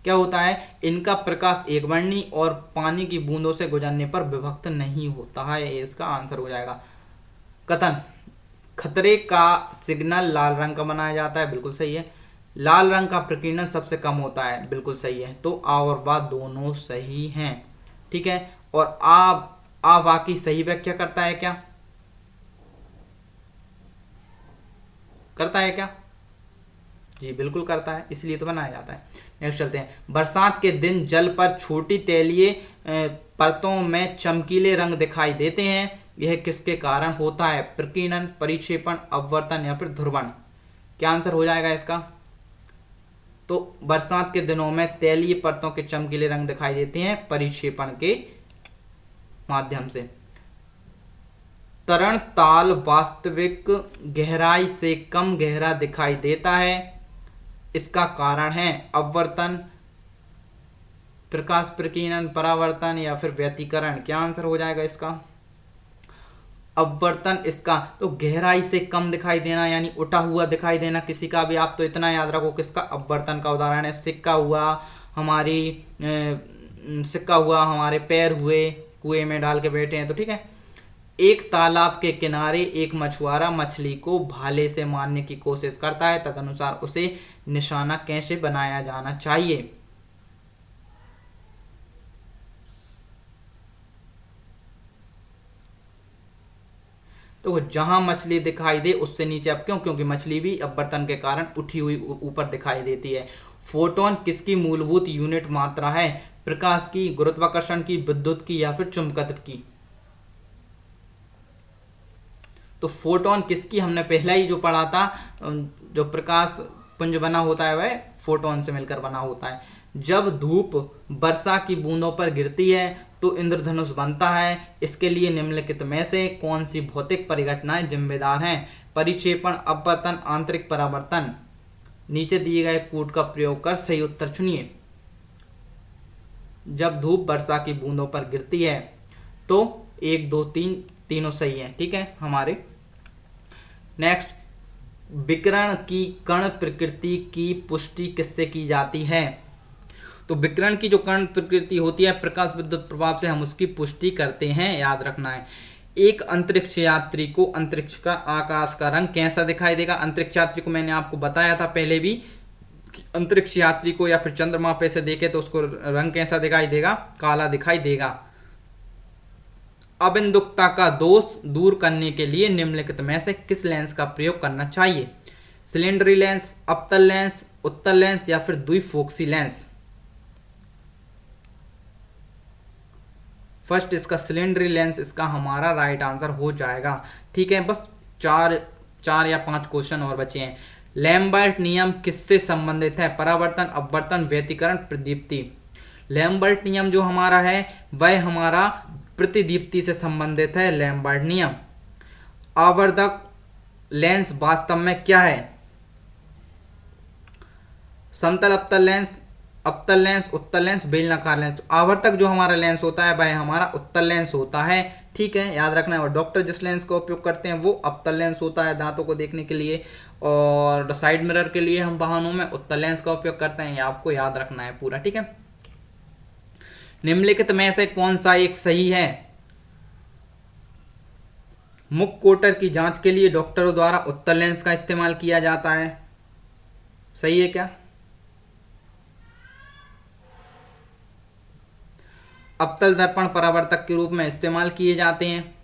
क्या होता है? इनका प्रकाश एकवर्णी और पानी की बूंदों से गुजरने पर विभक्त नहीं होता है, इसका आंसर हो जाएगा। कथन: खतरे का सिग्नल लाल रंग का बनाया जाता है, बिल्कुल सही है। लाल रंग का प्रकीर्णन सबसे कम होता है, बिल्कुल सही है। तो आ और बा दोनों सही हैं। ठीक है, और आ अवा की सही व्याख्या करता है क्या? करता है क्या? जी बिल्कुल करता है, इसलिए तो बनाया जाता है। नेक्स्ट चलते हैं। बरसात के दिन जल पर छोटी तैलीय परतों में चमकीले रंग दिखाई देते हैं, यह किसके कारण होता है? प्रकीर्णन, परिक्षेपण, अपवर्तन या फिर ध्रुवण? क्या आंसर हो जाएगा इसका? तो बरसात के दिनों में तैलीय परतों के चमकीले रंग दिखाई देते हैं परिक्षेपण के माध्यम से। तरण ताल वास्तविक गहराई से कम गहरा दिखाई देता है, इसका कारण है अपवर्तन, प्रकाश प्रकीर्णन, परावर्तन या फिर व्यतिकरण? क्या आंसर हो जाएगा इसका? अपवर्तन इसका। तो गहराई से कम दिखाई देना यानी उठा हुआ दिखाई देना किसी का भी, आप तो इतना याद रखो किसका? अपवर्तन का उदाहरण है सिक्का हुआ, हमारी सिक्का हुआ, हमारे पैर हुए, कुएं में डाल के बैठे हैं तो ठीक है। एक तालाब के किनारे एक मछुआरा मछली को भाले से मारने की कोशिश करता है, तदनुसार उसे निशाना कैसे बनाया जाना चाहिए? तो जहां मछली दिखाई दे उससे नीचे। अब क्यों? क्योंकि मछली भी अपवर्तन के कारण उठी हुई ऊपर दिखाई देती है। फोटोन किसकी मूलभूत यूनिट मात्रा है? प्रकाश की, गुरुत्वाकर्षण की, विद्युत की या फिर चुंबकत्व की? तो फोटोन किसकी, हमने पहला ही जो पढ़ा था, जो प्रकाश पुंज बना होता है वह फोटोन से मिलकर बना होता है। जब धूप वर्षा की बूंदों पर गिरती है तो इंद्रधनुष बनता है, इसके लिए निम्नलिखित में से कौन सी भौतिक परिघटनाएं जिम्मेदार हैं? परिक्षेपण, अपवर्तन, आंतरिक परावर्तन? नीचे दिए गए कोड का प्रयोग कर सही उत्तर चुनिए। जब धूप वर्षा की बूंदों पर गिरती है तो 1, 2, 3 तीनों सही है, ठीक है हमारे। नेक्स्ट, विकिरण की कण प्रकृति की पुष्टि किससे की जाती है? तो विकिरण की जो कण प्रकृति होती है, प्रकाश विद्युत प्रभाव से हम उसकी पुष्टि करते हैं, याद रखना है। एक अंतरिक्ष यात्री को अंतरिक्ष का आकाश का रंग कैसा दिखाई देगा? अंतरिक्ष यात्री को मैंने आपको बताया था पहले भी, अंतरिक्ष यात्री को या फिर चंद्रमा पे से देखे तो उसको रंग कैसा दिखाई देगा? काला दिखाई देगा। अबिंदुकता का दोष दूर करने के लिए निम्नलिखित में से किस लेंस का प्रयोग करना चाहिए? सिलेंडरी लेंस, अवतल लेंस, उत्तल लेंस या फिर द्विफोक्सी लेंस? फर्स्ट इसका सिलेंडरी लेंस इसका हमारा राइट आंसर हो जाएगा, ठीक है। बस चार या 5 क्वेश्चन और बचे हैं। लैम्बर्ट नियम किससे संबंधित है? परावर्तन, अपवर्तन, व्यतिकरण, प्रतिदीप्ति? लैम्बर्ट नियम जो हमारा है वह हमारा प्रतिदीप्ति से संबंधित है, लैम्बर्ट नियम। आवर्धक लेंस वास्तव में क्या है? समतल अवतल लेंस, अवतल लेंस, उत्तल लेंस, बेलनाकार लेंस? आवर्तक जो हमारा लेंस होता है वह हमारा उत्तल लेंस होता है, ठीक है, याद रखना है। और डॉक्टर जिस लेंस का उपयोग करते हैं वो अवतल लेंस होता है दांतों को देखने के लिए, और साइड मिरर के लिए हम वाहनों में उत्तल लेंस का उपयोग करते हैं, ये आपको याद रखना है पूरा, ठीक है। निम्नलिखित में से कौन सा एक सही है? मुख कोटर की जांच के लिए डॉक्टरों द्वारा उत्तल लेंस का इस्तेमाल किया जाता है, सही है क्या? अवतल दर्पण परावर्तक के रूप में इस्तेमाल किए जाते हैं।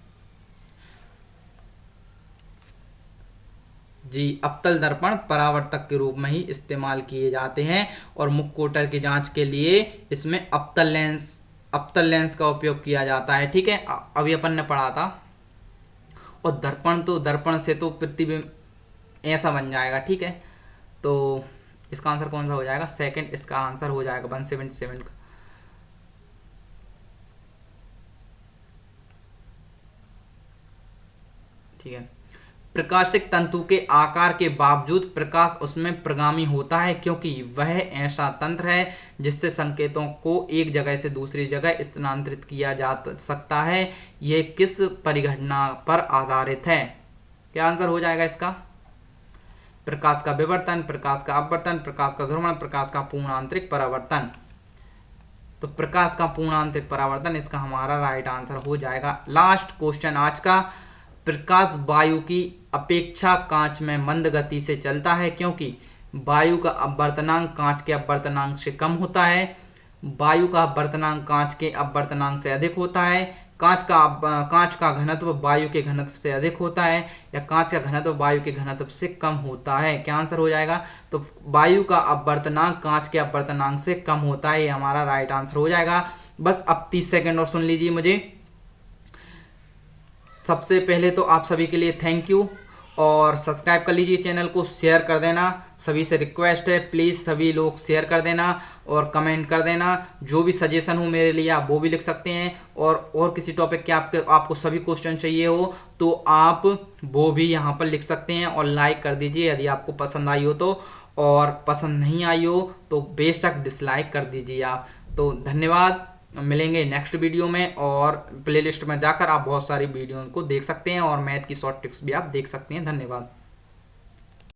जी, अवतल दर्पण परावर्तक के रूप में ही इस्तेमाल किए जाते हैं, और मुख कोटर की जांच के लिए इसमें अवतल लेंस का उपयोग किया जाता है, ठीक है। अभी अपन ने पढ़ा था। और दर्पण से तो प्रतिबिंब ऐसा बन जाएगा, ठीक है। तो इसका आंसर कौन सा हो जाएगा? सेकंड इसका आंसर हो जाएगा 177 का। ठीक है। प्रकाशिक तंतु के आकार के बावजूद प्रकाश उसमें प्रगामी होता है क्योंकि वह ऐसा तंत्र है जिससे संकेतों को एक जगह से दूसरी जगह स्थानांतरित किया जा सकता है। यह किस परिघटना पर आधारित है? क्या आंसर हो जाएगा इसका? प्रकाश का विवर्तन, प्रकाश का अपवर्तन, प्रकाश का ध्रुवण, प्रकाश का पूर्ण आंतरिक परावर्तन? तो प्रकाश का पूर्ण आंतरिक परावर्तन इसका हमारा राइट आंसर हो जाएगा। लास्ट क्वेश्चन आज का, प्रकाश वायु की अपेक्षा कांच में मंद गति से चलता है क्योंकि वायु का अपवर्तनांक कांच के अपवर्तनांक से कम होता है, वायु का अपवर्तनांक कांच के अपवर्तनांक से अधिक होता है, कांच का घनत्व वायु के घनत्व से अधिक होता है या कांच का घनत्व वायु के घनत्व से कम होता है? क्या आंसर हो जाएगा? तो वायु का अपवर्तनांक कांच के अपवर्तनांक से कम होता है, ये हमारा राइट आंसर हो जाएगा। बस अब 30 सेकंड और सुन लीजिए मुझे। सबसे पहले तो आप सभी के लिए थैंक यू, और सब्सक्राइब कर लीजिए चैनल को, शेयर कर देना। सभी से रिक्वेस्ट है, प्लीज़ सभी लोग शेयर कर देना और कमेंट कर देना। जो भी सजेशन हो मेरे लिए आप वो भी लिख सकते हैं, और किसी टॉपिक के आपको सभी क्वेश्चन चाहिए हो तो आप वो भी यहाँ पर लिख सकते हैं। और लाइक कर दीजिए यदि आपको पसंद आई हो तो, और पसंद नहीं आई हो तो बेशक डिसलाइक कर दीजिए आप। तो धन्यवाद, मिलेंगे नेक्स्ट वीडियो में, और प्लेलिस्ट में जाकर आप बहुत सारी वीडियो को देख सकते हैं और मैथ की शॉर्ट ट्रिक्स भी आप देख सकते हैं। धन्यवाद।